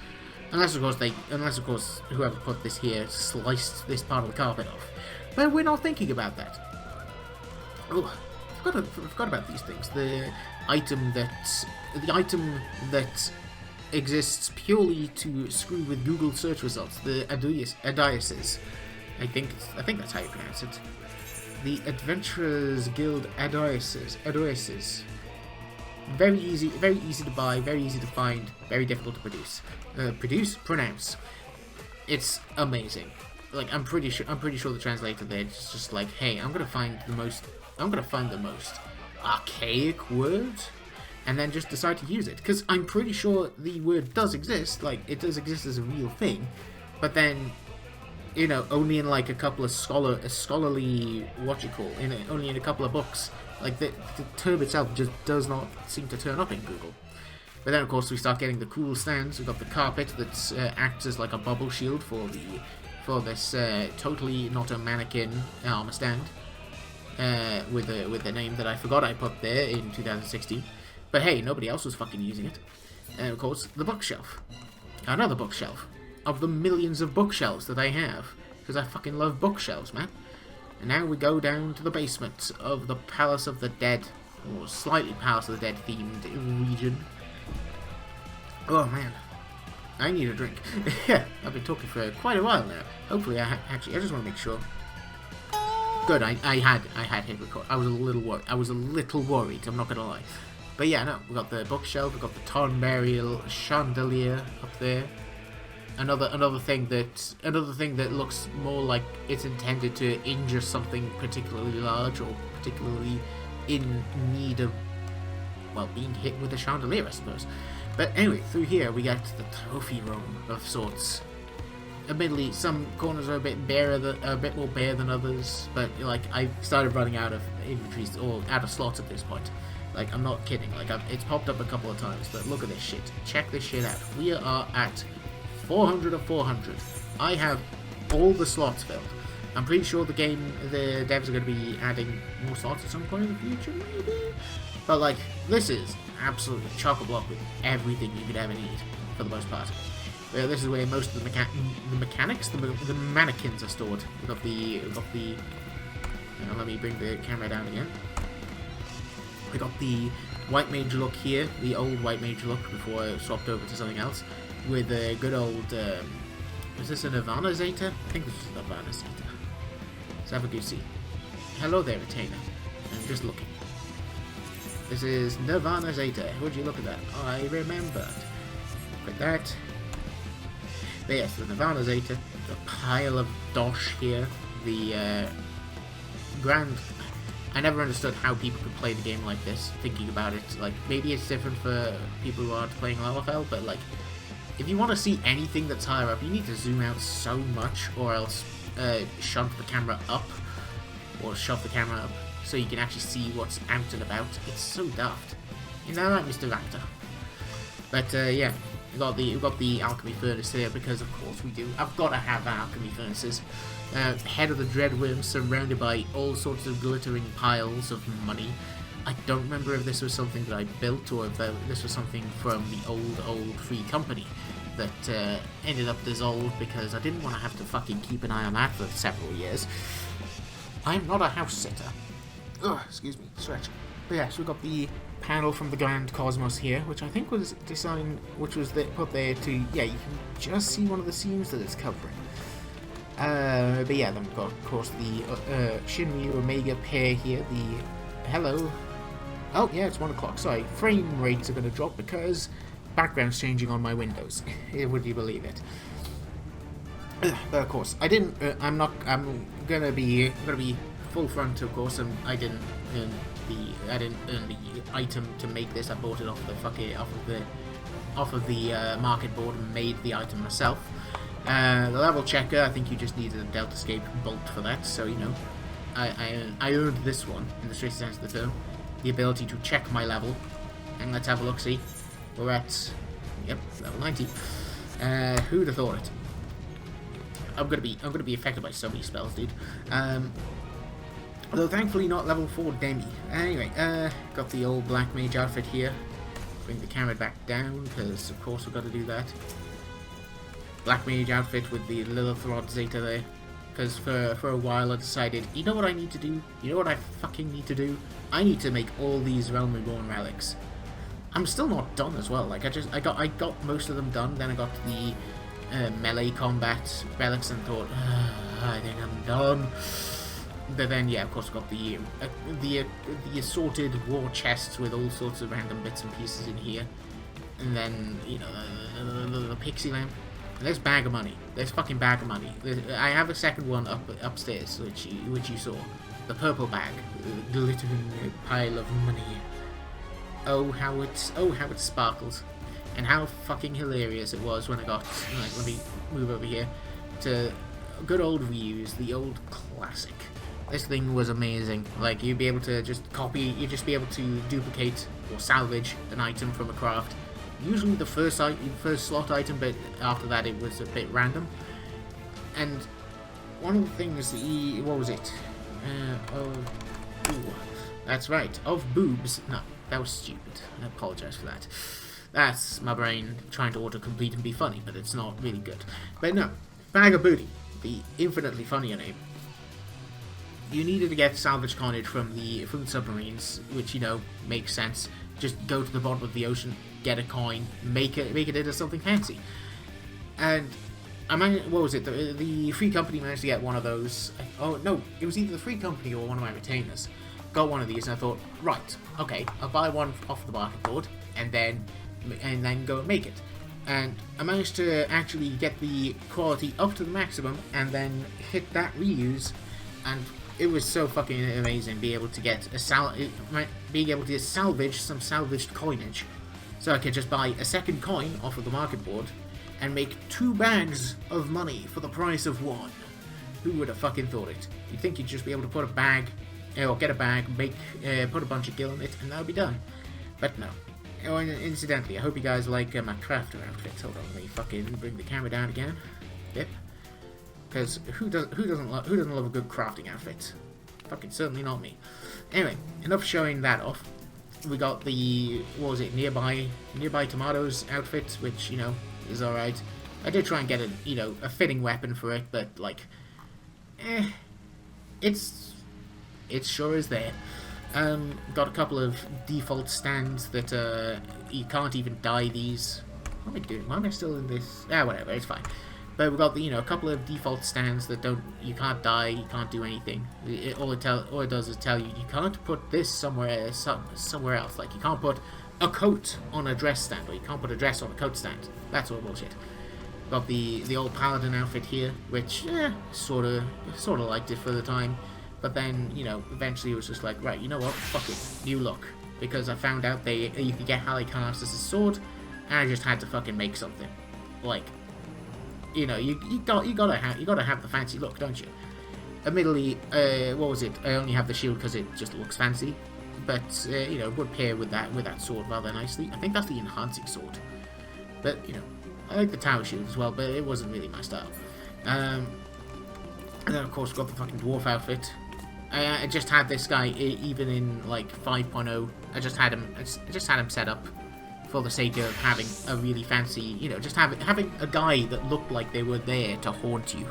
S1: Unless of course whoever put this here sliced this part of the carpet off. But we're not thinking about that. Oh, I forgot about these things. The item that exists purely to screw with Google search results. The Adiases. I think that's how you pronounce it. The Adventurers Guild Adiases. Very easy to buy, very easy to find, very difficult to pronounce. It's amazing. Like I'm pretty sure the translator there is just like, hey, I'm gonna find the most archaic word, and then just decide to use it. Because I'm pretty sure the word does exist, like it does exist as a real thing, but then only in like a couple of scholarly only in a couple of books. Like the term itself just does not seem to turn up in Google. But then of course we start getting the cool stands. We've got the carpet that acts as like a bubble shield for this totally not a mannequin armor stand, with the name that I forgot I put there in 2016. But hey, nobody else was fucking using it. And of course the bookshelf, another bookshelf of the millions of bookshelves that I have, because I fucking love bookshelves, man. And now we go down to the basement of the Palace of the Dead, or slightly Palace of the Dead themed region. Oh man, I need a drink. I've been talking for quite a while now. Hopefully I just want to make sure. Good, I had hit record. I was a little worried, I'm not gonna lie. But yeah, no, we got the bookshelf, we got the Tarn Burial chandelier up there. Another thing that looks more like it's intended to injure something particularly large or particularly in need of, well, being hit with a chandelier, I suppose. But anyway, through here we get the trophy room of sorts. Admittedly, some corners are a bit more bare than others, but like I started running out of inventories or out of slots at this point. Like, I'm not kidding. Like, it's popped up a couple of times, but look at this shit. Check this shit out. We are at 400 of 400. I have all the slots filled. I'm pretty sure the devs are going to be adding more slots at some point in the future, maybe? But like, this is absolutely chock-a-block with everything you could ever need, for the most part. This is where most of the mannequins are stored. We've got the let me bring the camera down again. We got the White Mage look here, the old White Mage look before I swapped over to something else, with a good old, is this a Nirvana Zeta? I think this is a Nirvana Zeta. Let's have a good see. Hello there, retainer. I'm just looking. This is Nirvana Zeta. Would you look at that? I remembered. Look at that. But yes, the Nirvana Zeta, the pile of dosh here, the grand... I never understood how people could play the game like this, thinking about it. Like, maybe it's different for people who aren't playing LFL, but like, if you want to see anything that's higher up, you need to zoom out so much, or else shove the camera up, or shove the camera up, so you can actually see what's out and about. It's so daft. Isn't that right, Mr. Raptor? But yeah, we've got the alchemy furnace here, because of course we do. I've got to have alchemy furnaces. Head of the Dreadworm, surrounded by all sorts of glittering piles of money. I don't remember if this was something that I built or if this was something from the old free company that ended up dissolved because I didn't want to have to fucking keep an eye on that for several years. I'm not a house sitter. Ugh, excuse me, stretch. But yeah, so we've got the panel from the Grand Cosmos here, which I think was designed, which was put there to, yeah, you can just see one of the seams that it's covering. But yeah, then we've got, of course, the Shinryu Omega pair here, the... Hello. Oh, yeah, it's 1 o'clock, sorry. Frame rates are going to drop because background's changing on my windows. Would you believe it? But of course, I didn't, I'm gonna be full front, of course, and I didn't earn the item to make this. I bought it off of the market board and made the item myself. The level checker, I think you just needed a Delta Scape bolt for that, so you know, I earned this one in the strictest sense of the term, the ability to check my level. And let's have a look. See, we're at, yep, level 90. Who'd have thought it? I'm gonna be affected by so many spells, dude. Although thankfully not level 4 Demi. Anyway, got the old Black Mage outfit here. Bring the camera back down, because of course we've got to do that. Black Mage outfit with the Lilith Rod Zeta there. Because for a while I decided, you know what I need to do? You know what I fucking need to do? I need to make all these Realm Reborn relics. I'm still not done as well. Like I got most of them done. Then I got the melee combat relics and thought, I think I'm done. But then, yeah, of course, got the assorted war chests with all sorts of random bits and pieces in here, and then, you know, the pixie lamp. And there's bag of money. There's fucking bag of money. I have a second one upstairs, which you saw. The purple bag, the glittering pile of money. Oh how it sparkles, and how fucking hilarious it was when I got. Like, let me move over here to good old reuse, the old classic. This thing was amazing. Like, you'd be able to just be able to duplicate or salvage an item from a craft. Usually the first slot item, but after that it was a bit random. And one of the things, what was it? That's right, of boobs. No, that was stupid. I apologize for that. That's my brain trying to autocomplete and be funny, but it's not really good. But no, Bag of Booty, the infinitely funnier name. you needed to get salvage coinage from the submarines, which, you know, makes sense. Just go to the bottom of the ocean, get a coin, make it into something fancy. And what was it? The Free Company managed to get one of those. Oh no, it was either the Free Company or one of my retainers. Got one of these, and I thought, right, okay, I'll buy one off the market board, and then go and make it. And I managed to actually get the quality up to the maximum, and then hit that reuse, and it was so fucking amazing being able to get being able to salvage some salvaged coinage, so I could just buy a second coin off of the market board and make 2 bags of money for the price of 1. Who would have fucking thought it? You'd think you'd just be able to put a bag, or get a bag, put a bunch of gil in it, and that would be done. But no. Oh, and incidentally, I hope you guys like my crafter outfits. Hold on, let me fucking bring the camera down again. Yep. Because who doesn't love a good crafting outfit? Fucking certainly not me. Anyway, enough showing that off. We got the, what was it, nearby tomatoes outfit, which, you know, is alright. I did try and get a fitting weapon for it, but like, it sure is there. Got a couple of default stands that you can't even dye these. What am I doing? Why am I still in this? Whatever, it's fine. But we've got a couple of default stands that you can't dye, you can't do anything. All it does is tell you can't put this somewhere else. Like, you can't put a coat on a dress stand, or you can't put a dress on a coat stand. That's all bullshit. Got the old paladin outfit here, which sort of liked it for the time, but then eventually it was just like, right, you know what, fuck it, new look, because I found out you could get Halicarnassus' sword, and I just had to fucking make something. Like, you gotta have the fancy look, don't you? Admittedly, what was it? I only have the shield because it just looks fancy, but it would pair with that sword rather nicely. I think that's the enhancing sword, but I like the tower shield as well, but it wasn't really my style. And then of course we got the fucking dwarf outfit. I just had this guy even in like 5.0. I just had him set up for the sake of having a really fancy, just having a guy that looked like they were there to haunt you.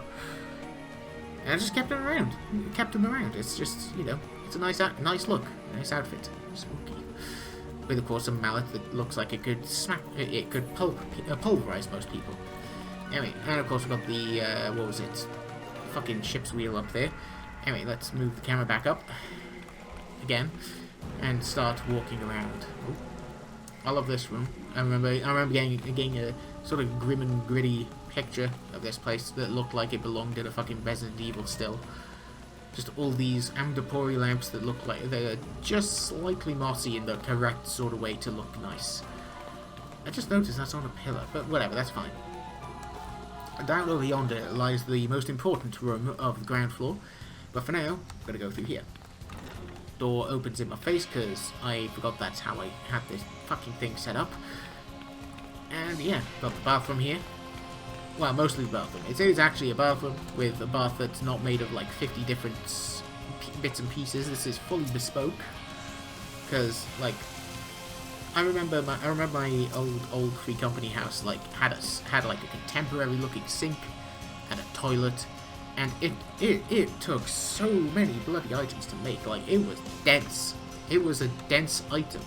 S1: And I just kept him around. It's just, it's a nice look, nice outfit, spooky. With of course a mallet that looks like it could pulverize most people. Anyway, and of course we've got the what was it? Fucking ship's wheel up there. Anyway, let's move the camera back up again and start walking around. Ooh. I love this room. I remember getting a sort of grim and gritty picture of this place that looked like it belonged in a fucking Resident Evil still. Just all these ambipori lamps that look like they're just slightly mossy in the correct sort of way to look nice. I just noticed that's on a pillar, but whatever, that's fine. Down over yonder lies the most important room of the ground floor, but for now, I'm gonna go through here. Door opens in my face because I forgot that's how I had this fucking thing set up. And yeah, got the bathroom here. Well, mostly the bathroom. It is actually a bathroom with a bath that's not made of like 50 different bits and pieces. This is fully bespoke because like I remember my old Free Company house like had like a contemporary looking sink and a toilet. And it took so many bloody items to make. Like, it was dense. It was a dense item.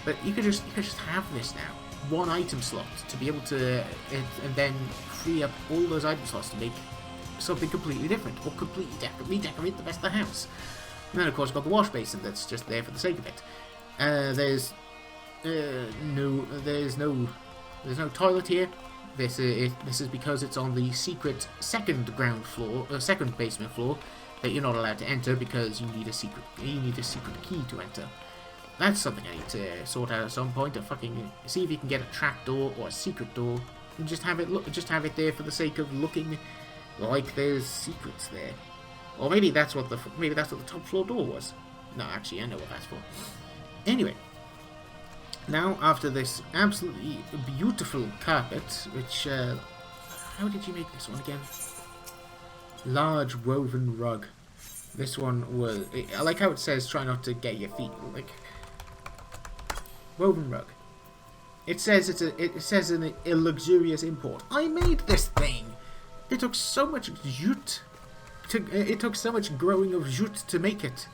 S1: But you could just have this now. One item slot to be able to, and then free up all those item slots to make something completely different, or completely redecorate the rest of the house. And then of course got the wash basin that's just there for the sake of it. There's no toilet here. This is because it's on the secret second basement floor that you're not allowed to enter because you need a secret key to enter. That's something I need to sort out at some point. To fucking see if you can get a trapdoor or a secret door, and just have it there for the sake of looking like there's secrets there. Or maybe that's what the top floor door was. No, actually, I know what that's for. Anyway. Now, after this absolutely beautiful carpet, which, how did you make this one again? Large woven rug. This one was, I like how it says try not to get your feet, like, woven rug. It says it says in a luxurious import. I made this thing! It took so much jute it took so much growing of jute to make it.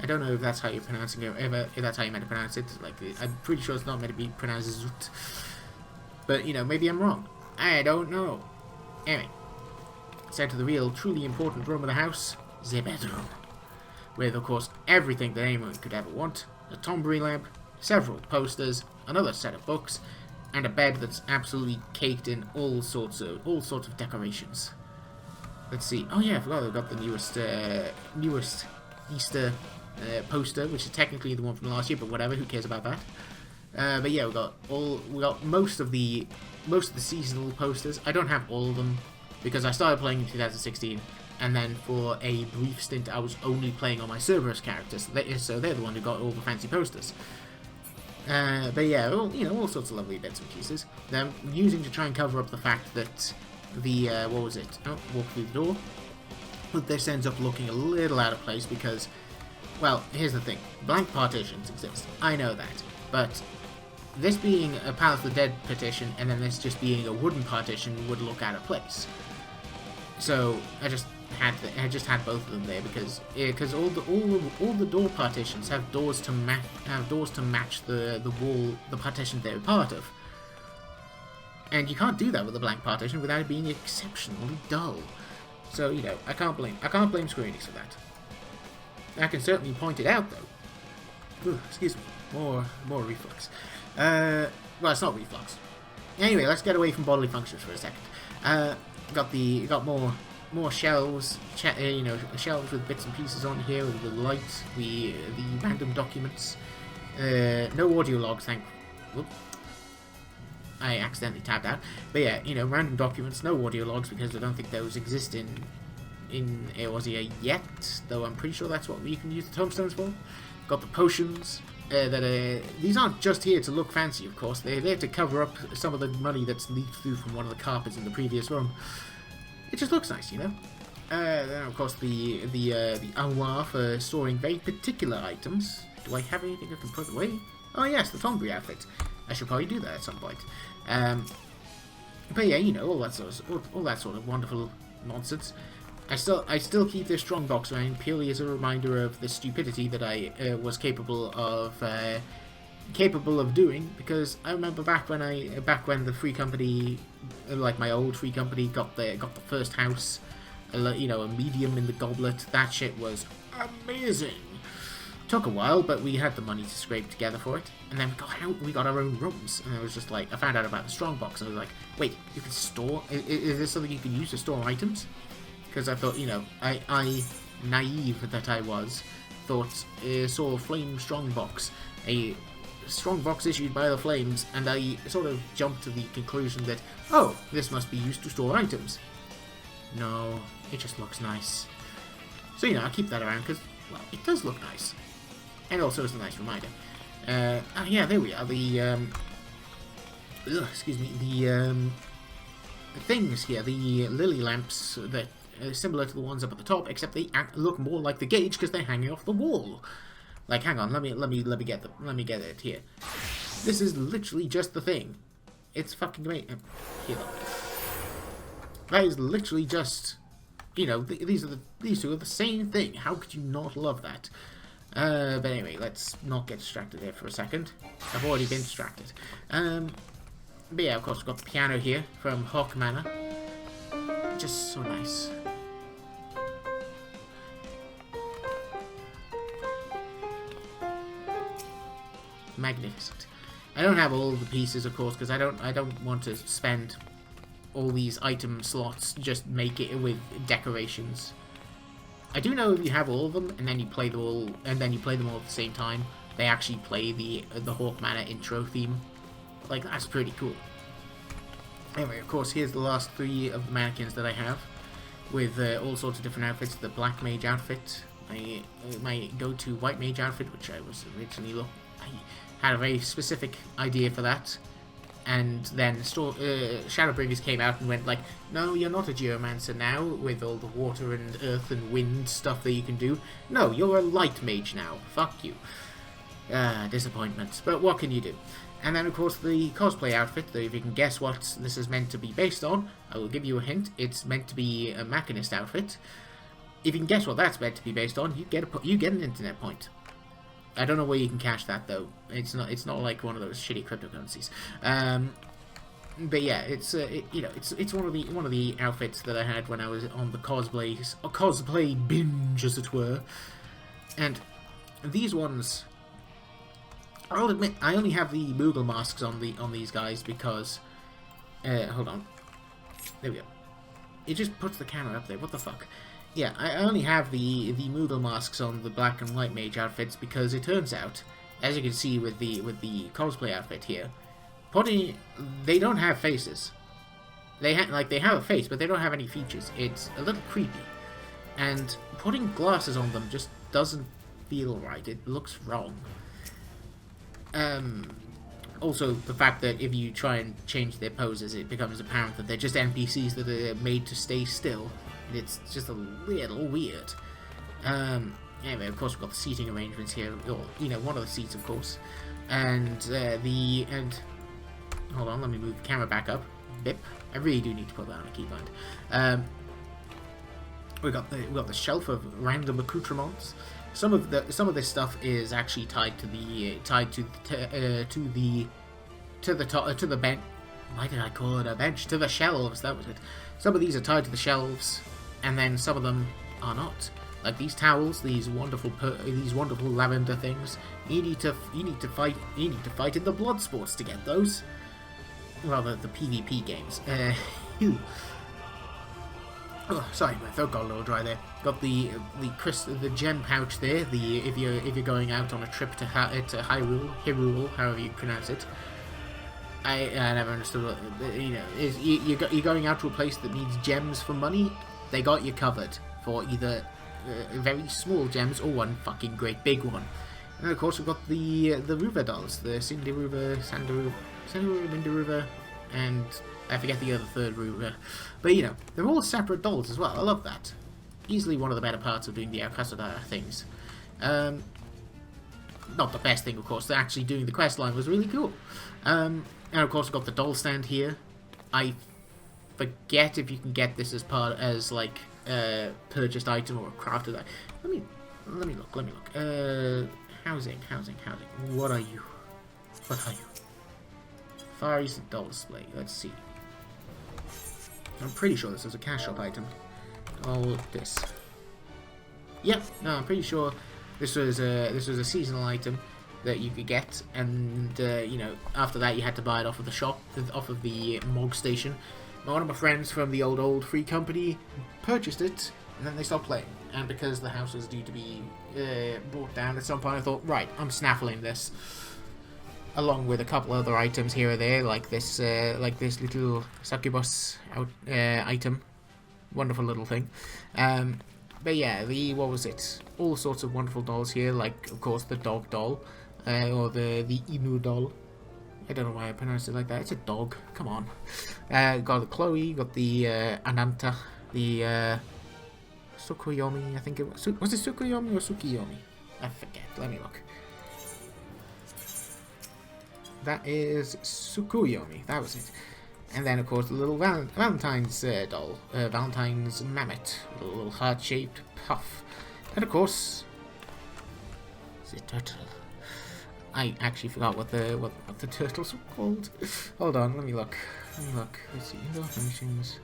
S1: I don't know if that's how you're pronouncing it, if that's how you meant to pronounce it. Like, I'm pretty sure it's not meant to be pronounced as jute. But, you know, maybe I'm wrong. I don't know. Anyway, set to the real, truly important room of the house, the bedroom. With, of course, everything that anyone could ever want. A tombery lamp, several posters, another set of books, and a bed that's absolutely caked in all sorts of decorations. Let's see. Oh yeah, I forgot I've got the newest Easter poster, which is technically the one from last year, but whatever, who cares about that? But yeah, we got most of the seasonal posters. I don't have all of them because I started playing in 2016, and then for a brief stint I was only playing on my Cerberus characters, so they're the one who got all the fancy posters. But yeah, all sorts of lovely bits and pieces. They're using to try and cover up the fact that the what was it? Oh, walk through the door. But this ends up looking a little out of place because, well, here's the thing: blank partitions exist. I know that, but this being a Palace of the Dead partition and then this just being a wooden partition would look out of place. So I just had both of them there because all the door partitions have doors to match the wall, the partition they're part of. And you can't do that with a blank partition without it being exceptionally dull. So, you know, I can't blame Square Enix for that. I can certainly point it out though. Ooh, excuse me, more reflux. Well, it's not reflux. Anyway, let's get away from bodily functions for a second. Got more shelves, shelves with bits and pieces on here, with the lights, the random documents. No audio logs, whoop. I accidentally tabbed out. But yeah, random documents, no audio logs, because I don't think those exist in Eorzea yet, though I'm pretty sure that's what you can use the tombstones for. Got the potions. These aren't just here to look fancy, of course. They're there to cover up some of the money that's leaked through from one of the carpets in the previous room. It just looks nice, Then of course the armoire for storing very particular items. Do I have anything I can put away? Oh yes, the tombery outfit. I should probably do that at some point. But yeah, all that sort of wonderful nonsense. I still keep this strongbox around purely as a reminder of the stupidity that I was capable of doing, because I remember back when the free company, like my old free company, got the first house, a medium in the goblet. That shit was amazing. Took a while, but we had the money to scrape together for it, and then we got our own rooms, and I was just like, I found out about the strongbox, and I was like, wait, you can store? Is this something you can use to store items? Because I thought, I naive that I was, saw a flame strongbox, a strongbox issued by the Flames, and I sort of jumped to the conclusion that, oh, this must be used to store items. No, it just looks nice. So, I keep that around because, well, it does look nice. And also it's a nice reminder. Yeah, there we are. The things here, the lily lamps that are similar to the ones up at the top, except they look more like the gauge because they're hanging off the wall. Like, hang on, let me get it here. This is literally just the thing. It's fucking great. Here, that is literally just, these two are the same thing. How could you not love that? But anyway, let's not get distracted there for a second. I've already been distracted. But yeah, of course, we've got the piano here from Hawk Manor. Just so nice. Magnificent. I don't have all the pieces, of course, because I don't want to spend all these item slots just make it with decorations. I do know if you have all of them and then you play them all at the same time, they actually play the Hawk Manor intro theme. Like, that's pretty cool. Anyway, of course, here's the last 3 of the mannequins that I have, with all sorts of different outfits. The Black Mage outfit, my go-to White Mage outfit, which I was originally I had a very specific idea for that, and then Shadowbringers came out and went like, no, you're not a Geomancer now, with all the water and earth and wind stuff that you can do. No, you're a Light Mage now. Fuck you. Disappointment. But what can you do? And then, of course, the cosplay outfit, if you can guess what this is meant to be based on, I will give you a hint. It's meant to be a Machinist outfit. if you can guess what that's meant to be based on, you get an internet point. I don't know where you can cash that though. It's not like one of those shitty cryptocurrencies. But yeah, it's it's one of the outfits that I had when I was on the cosplay binge, as it were. And these ones, I'll admit, I only have the Moogle masks on these guys because hold on, there we go. It just puts the camera up there. What the fuck? Yeah, I only have the Moogle masks on the black and white mage outfits because it turns out, as you can see with the cosplay outfit here, they don't have faces. They have a face, but they don't have any features. It's a little creepy, and putting glasses on them just doesn't feel right. It looks wrong. Also, the fact that if you try and change their poses, it becomes apparent that they're just NPCs that are made to stay still. It's just a little weird. Anyway, of course, we've got the seating arrangements here. Or, one of the seats, of course. And hold on, let me move the camera back up. Bip. I really do need to put that on a keybind. We got the shelf of random accoutrements. Some of this stuff is actually tied to the bench. Why did I call it a bench? To the shelves. That was it. Some of these are tied to the shelves, and then some of them are not. Like these towels, these wonderful lavender things. You need to fight in the blood sports to get those. Rather, the PvP games. Oh, sorry, my throat got a little dry there. Got the gem pouch there. If you're going out on a trip to Hyrule, however you pronounce it. I never understood what you're going out to a place that needs gems for money. They got you covered for either very small gems or one fucking great big one. And of course we've got the Ruva dolls, the Cinderuva, Minderuva, and I forget the other third Ruva. But they're all separate dolls as well. I love that. Easily one of the better parts of doing the Alcazar things. Not the best thing, of course. Actually doing the quest line was really cool. And of course we've got the doll stand here. I forget if you can get this as like a purchased item or a crafted item. Let me look. Housing. What are you? Far East doll display. Let's see. I'm pretty sure this is a cash shop item. Oh, this. Yep. No, I'm pretty sure this was a seasonal item that you could get, and after that you had to buy it off of the shop, off of the Mog station. One of my friends from the old free company purchased it, and then they stopped playing. And because the house was due to be brought down at some point, I thought, right, I'm snaffling this, along with a couple other items here or there, like this little succubus item, wonderful little thing. But yeah, what was it? All sorts of wonderful dolls here, like of course the dog doll, or the emu doll. I don't know why I pronounced it like that. It's a dog. Come on. Got the Chloe, got the Ananta, the Tsukuyomi, I think it was. Was it Tsukuyomi or Tsukiyomi? I forget. Let me look. That is Tsukuyomi. That was it. And then, of course, the little Valentine's doll. Valentine's mammoth. With a little heart-shaped puff. And, of course, the turtle. I actually forgot what the turtles were called. Hold on, let me look. Let's see. Indoor furnishings.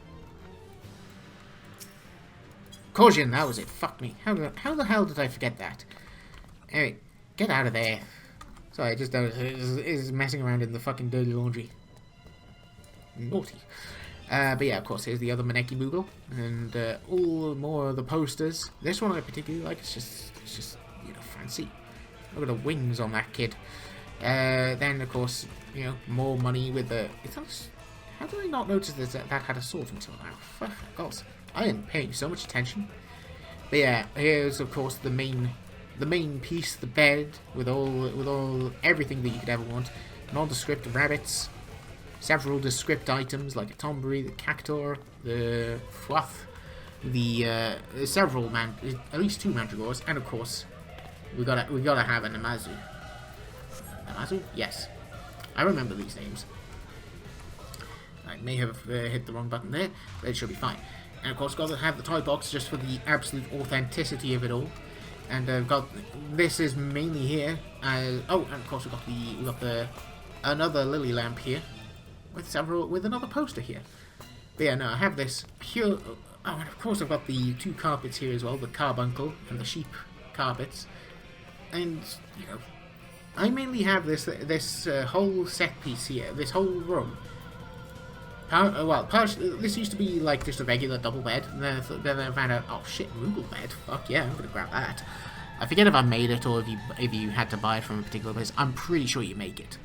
S1: Caution, that was it. Fuck me. How the hell did I forget that? Anyway, get out of there. Sorry, I just is messing around in the fucking dirty laundry. Naughty. But yeah, of course, here's the other Maneki Moogle, and all more of the posters. This one I particularly like. It's just fancy. Look at the wings on that kid. Then of course, more money with the. How did I not notice that had a sword until now? Fuck, of course, I didn't pay so much attention. But yeah, here's of course the main piece, the bed with all everything that you could ever want. Nondescript rabbits, several descript items like a tomberry, the cactor, the fluff, the at least 2 mandragores, and of course we gotta have an Amazu. Amazu? Yes, I remember these names. I may have hit the wrong button there, but it should be fine. And of course, got to have the toy box just for the absolute authenticity of it all. And I've got this is mainly here. Oh, and of course we got the another lily lamp here with another poster here. But yeah, no, I have this here. Oh, and of course I've got the two carpets here as well, the carbuncle and the sheep carpets. And you know, I mainly have this whole set piece here, this whole room. This used to be like just a regular double bed, and then I found out, oh shit, Moogle bed. Fuck yeah, I'm gonna grab that. I forget if I made it or if you had to buy it from a particular place. I'm pretty sure you make it.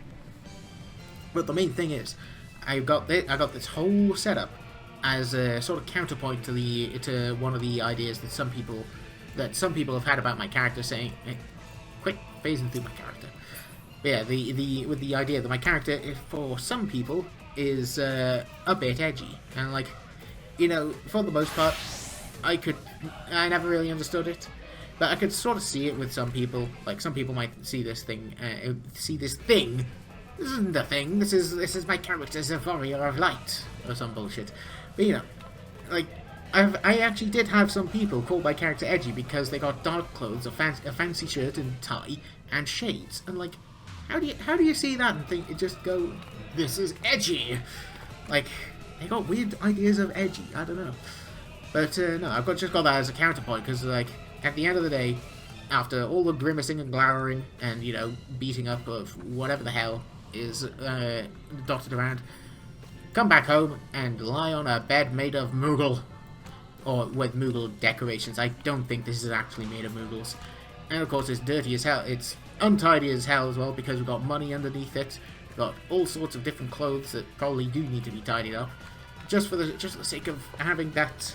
S1: But the main thing is, I got this whole setup as a sort of counterpoint to one of the ideas that some people have had about my character, saying, hey, quit phasing through my character. But yeah, with the idea that my character, for some people, is a bit edgy, and like, you know, for the most part, I never really understood it, but I could sort of see it with some people. Like, some people might see this thing. This isn't the thing. This is my character as a warrior of light or some bullshit. But you know, like, I actually did have some people call my character edgy because they got dark clothes, a fancy shirt and tie, and shades. And like, how do you see that and think just go, this is edgy? Like, they got weird ideas of edgy. I don't know. But no, I've just got that as a counterpoint because, like, at the end of the day, after all the grimacing and glowering and, you know, beating up of whatever the hell is dotted around, come back home and lie on a bed made of Moogle, or with Moogle decorations. I don't think this is actually made of Moogles. And of course, it's dirty as hell. It's untidy as hell as well because we've got money underneath it. We've got all sorts of different clothes that probably do need to be tidied up, just for the sake of having that,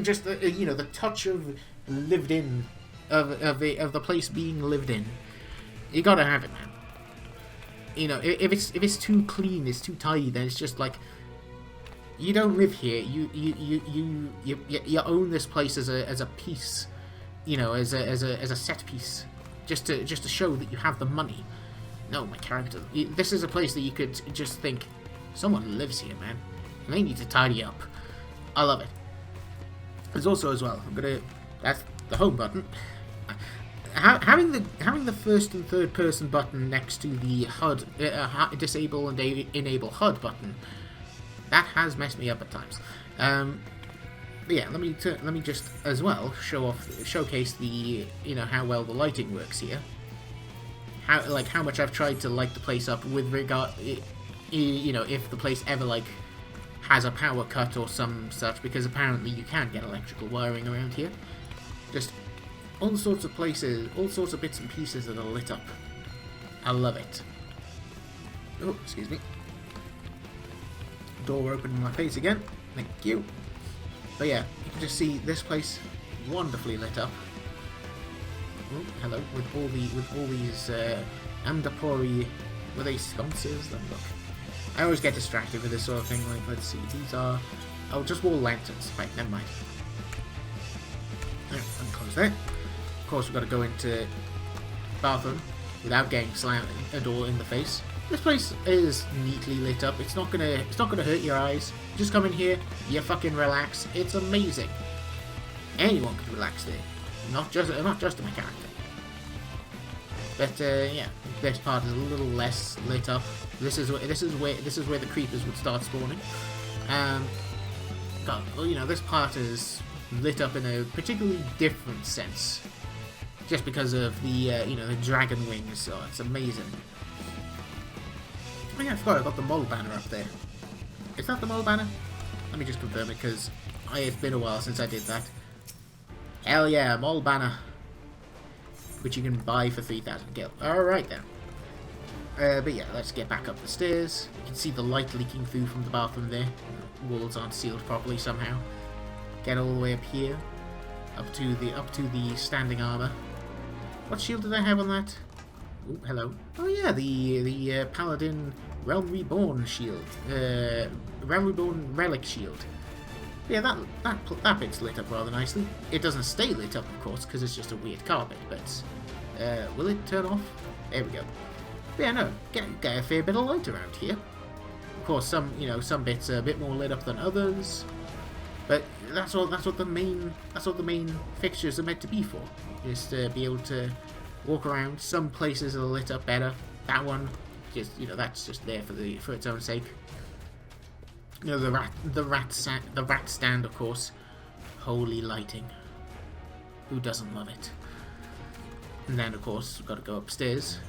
S1: just the, you know, the touch of lived in, of the place being lived in. You gotta have it, man. You know, if it's too clean, it's too tidy, then it's just like, you don't live here. You own this place as a piece, you know, as a set piece, just to show that you have the money. No, my character. This is a place that you could just think, someone lives here, man, and they need to tidy up. I love it. There's also as well, that's the home button. Having the first and third person button next to the HUD, disable and enable HUD button, that has messed me up at times. But yeah, let me just as well showcase the, you know, how well the lighting works here. How much I've tried to light the place up with regard, you know, if the place ever like has a power cut or some such, because apparently you can get electrical wiring around here. Just all sorts of places, all sorts of bits and pieces that are lit up. I love it. Oh, excuse me. Door open in my face again. Thank you. But yeah, you can just see this place wonderfully lit up. Oh, hello, with all these Andapori, were they sconces? Let me look. I always get distracted with this sort of thing. Like, let's see, these are, oh, just wall lanterns. Right, never mind. Right, unclose that. Of course, we've got to go into bathroom without getting slammed a door in the face. This place is neatly lit up. It's not gonna hurt your eyes. Just come in here, you fucking relax. It's amazing. Anyone can relax there, not just my character. But yeah, this part is a little less lit up. This is where the creepers would start spawning. God, well, you know, this part is lit up in a particularly different sense, just because of the you know, the dragon wings. So it's amazing. Oh yeah, I forgot I got the mole banner up there. Is that the mole banner? Let me just confirm it, because it's been a while since I did that. Hell yeah, mole banner, which you can buy for 3,000 gil. Alright then. But yeah, let's get back up the stairs. You can see the light leaking through from the bathroom there. The walls aren't sealed properly somehow. Get all the way up here, up to the standing armor. What shield did I have on that? Oh, hello. Oh yeah, the Paladin Realm Reborn shield, Realm Reborn relic shield. Yeah, that bit's lit up rather nicely. It doesn't stay lit up, of course, because it's just a weird carpet. But will it turn off? There we go. But yeah, no, get a fair bit of light around here. Of course, some bits are a bit more lit up than others. But that's what the main fixtures are meant to be for, is to be able to walk around. Some places are lit up better. That one, just that's just there for its own sake. The rat stand, of course. Holy lighting. Who doesn't love it? And then, of course, we've got to go upstairs.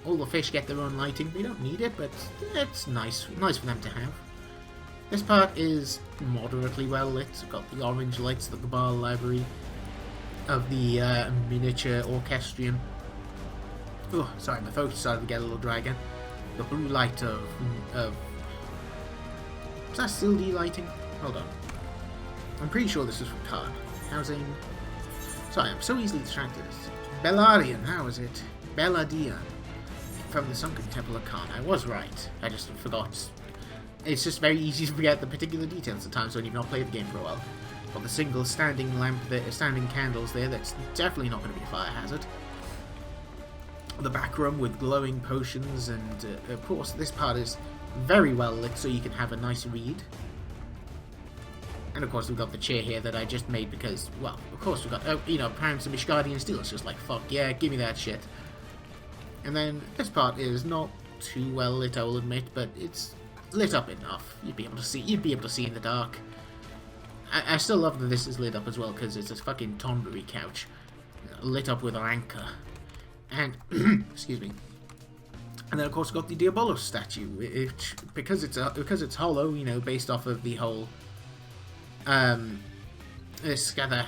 S1: All the fish get their own lighting. They don't need it, but it's nice for them to have. This part is moderately well lit. We've got the orange lights of the bar library of the miniature orchestrion. Oh, sorry, my throat started to get a little dry again. The blue light of is that still D lighting? Hold on. I'm pretty sure this is from card. Housing. Sorry, I'm so easily distracted. Bellarian, how is it? Belladian. From the Sunken Temple of Khan. I was right. I just forgot. It's just very easy to forget the particular details at times when you've not played the game for a while. Got the single standing lamp there, standing candles there. That's definitely not going to be a fire hazard. The back room with glowing potions, and of course this part is very well lit, so you can have a nice read. And of course we've got the chair here that I just made because, well, of course we've got, Parents of Mishgardian Steel. It's just like, fuck yeah, give me that shit. And then this part is not too well lit, I will admit, but it's lit up enough. You'd be able to see in the dark. I still love that this is lit up as well, because it's a fucking tondery couch lit up with an anchor. And excuse me. And then of course we've got the Diabolos statue, which because it's hollow, based off of the whole Scathach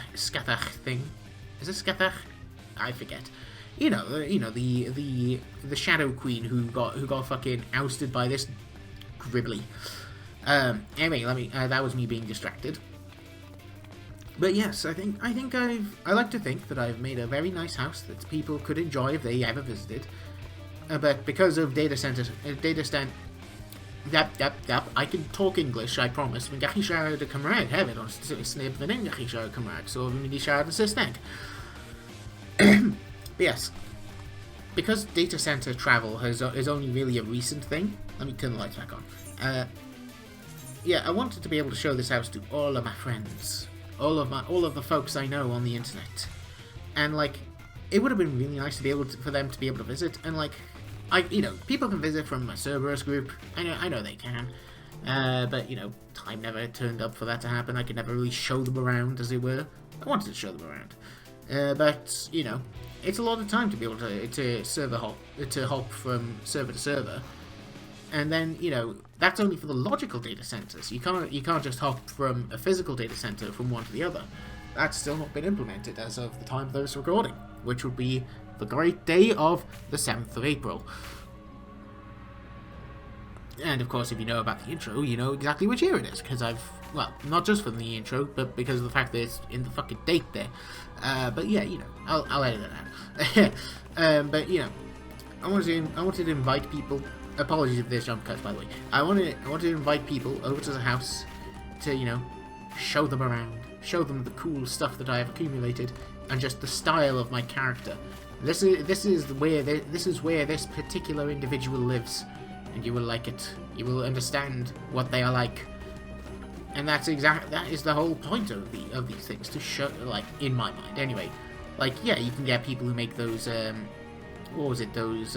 S1: thing. Is it Scathach? I forget. The Shadow Queen who got fucking ousted by this Gribbly. Anyway, that was me being distracted. But yes, I like to think that I've made a very nice house that people could enjoy if they ever visited. But because of I can talk English, I promise. Men gach siarad y Cymraeg hefyd, ond sneb fan hyn gach siarad Cymraeg, so fi'n mynd I siarad y Saesneg. But yes, because data center travel is only really a recent thing. Let me turn the lights back on. Yeah, I wanted to be able to show this house to all of my friends, all of the folks I know on the internet, and it would have been really nice to be able for them to be able to visit, and people can visit from my Cerberus group. I know they can, but time never turned up for that to happen. I could never really show them around, as it were. I wanted to show them around, but it's a lot of time to be able to hop from server to server. And then, that's only for the logical data centers. You can't just hop from a physical data center from one to the other. That's still not been implemented as of the time of this recording, which would be the great day of the 7th of April. And of course, if you know about the intro, you know exactly which year it is, because not just from the intro, but because of the fact that it's in the fucking date there. But yeah, I'll edit it out. But I wanted to invite people. Apologies if there's jump cuts, by the way. I wanted to invite people over to the house to, show them around, show them the cool stuff that I have accumulated, and just the style of my character. This is where this particular individual lives, and you will like it. You will understand what they are like, and that is the whole point of these things, to show, in my mind, anyway. Yeah, you can get people who make those what was it? Those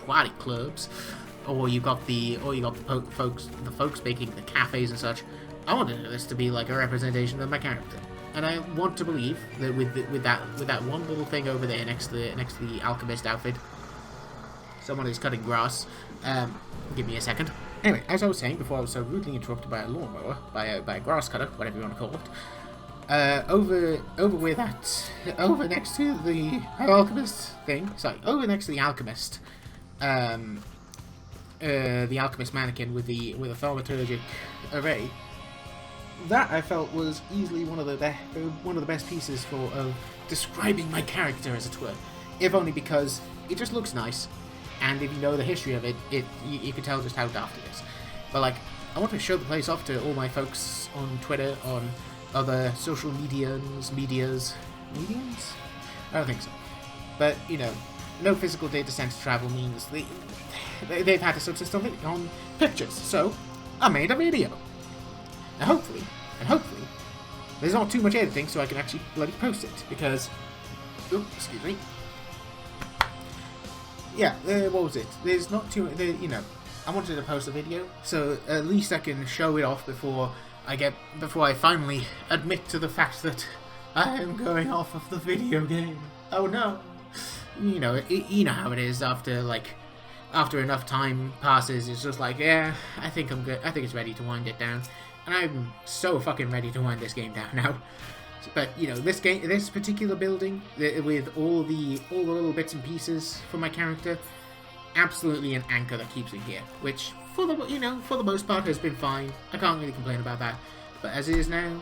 S1: party clubs, or you got the folks making the cafes and such. I wanted this to be like a representation of my character, and I want to believe that with that one little thing over there next to the alchemist outfit, someone is cutting grass. Give me a second. Anyway, as I was saying before, I was so rudely interrupted by a lawnmower, by a grass cutter, whatever you want to call it. Over next to the alchemist thing. Sorry, over next to the alchemist. The alchemist mannequin with a thaumaturgic array. That I felt was easily one of the best pieces of describing my character, as it were. If only because it just looks nice, and if you know the history of it, you can tell just how daft it is. But I want to show the place off to all my folks on Twitter, on other social medias? I don't think so. But, no physical data center travel means they've had to subsist on pictures, so I made a video. And hopefully, there's not too much editing so I can actually bloody post it, because... Oh, excuse me. Yeah, what was it? There's not too... you know, I wanted to post a video, so at least I can show it off before I finally admit to the fact that I am going off of the video game. Oh no! You know, you know how it is after enough time passes. It's just like, yeah, I think I'm good. I think it's ready to wind it down, and I'm so fucking ready to wind this game down now. But you know, this particular building with all the little bits and pieces for my character, absolutely an anchor that keeps me here. Which, for the most part, has been fine. I can't really complain about that. But as it is now,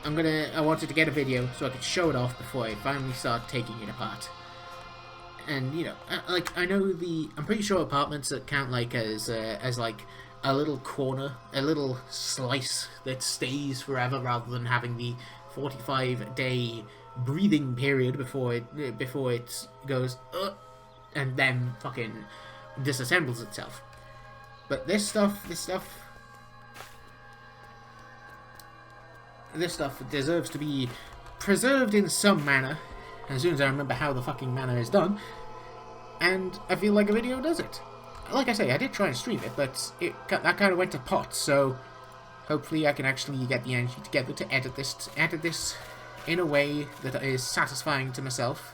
S1: I wanted to get a video so I could show it off before I finally start taking it apart. And you know, I'm pretty sure apartments that count as like a little corner, a little slice that stays forever, rather than having the 45-day breathing period before it goes and then fucking disassembles itself. But this stuff deserves to be preserved in some manner, as soon as I remember how the fucking manner is done, and I feel like a video does it. Like I say, I did try and stream it, but that kind of went to pot, so hopefully I can actually get the energy together to edit this in a way that is satisfying to myself.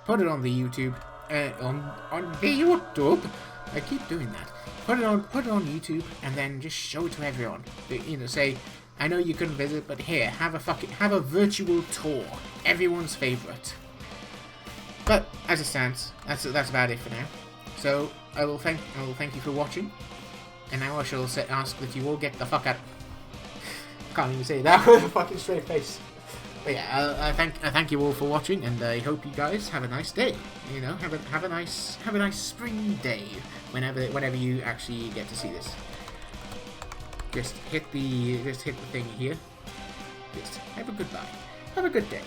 S1: Put it on the YouTube, on the YouTube. I keep doing that. Put it on YouTube, and then just show it to everyone. You know, say, I know you couldn't visit, but here, have a virtual tour. Everyone's favorite. But as it stands, that's about it for now. So I will thank you for watching, and now I shall ask that you all get the fuck out. Can't even say that with a fucking straight face. But yeah, I thank you all for watching, and I hope you guys have a nice day. You know, have a nice spring day whenever you actually get to see this. Just hit the thing here. Just have a good day.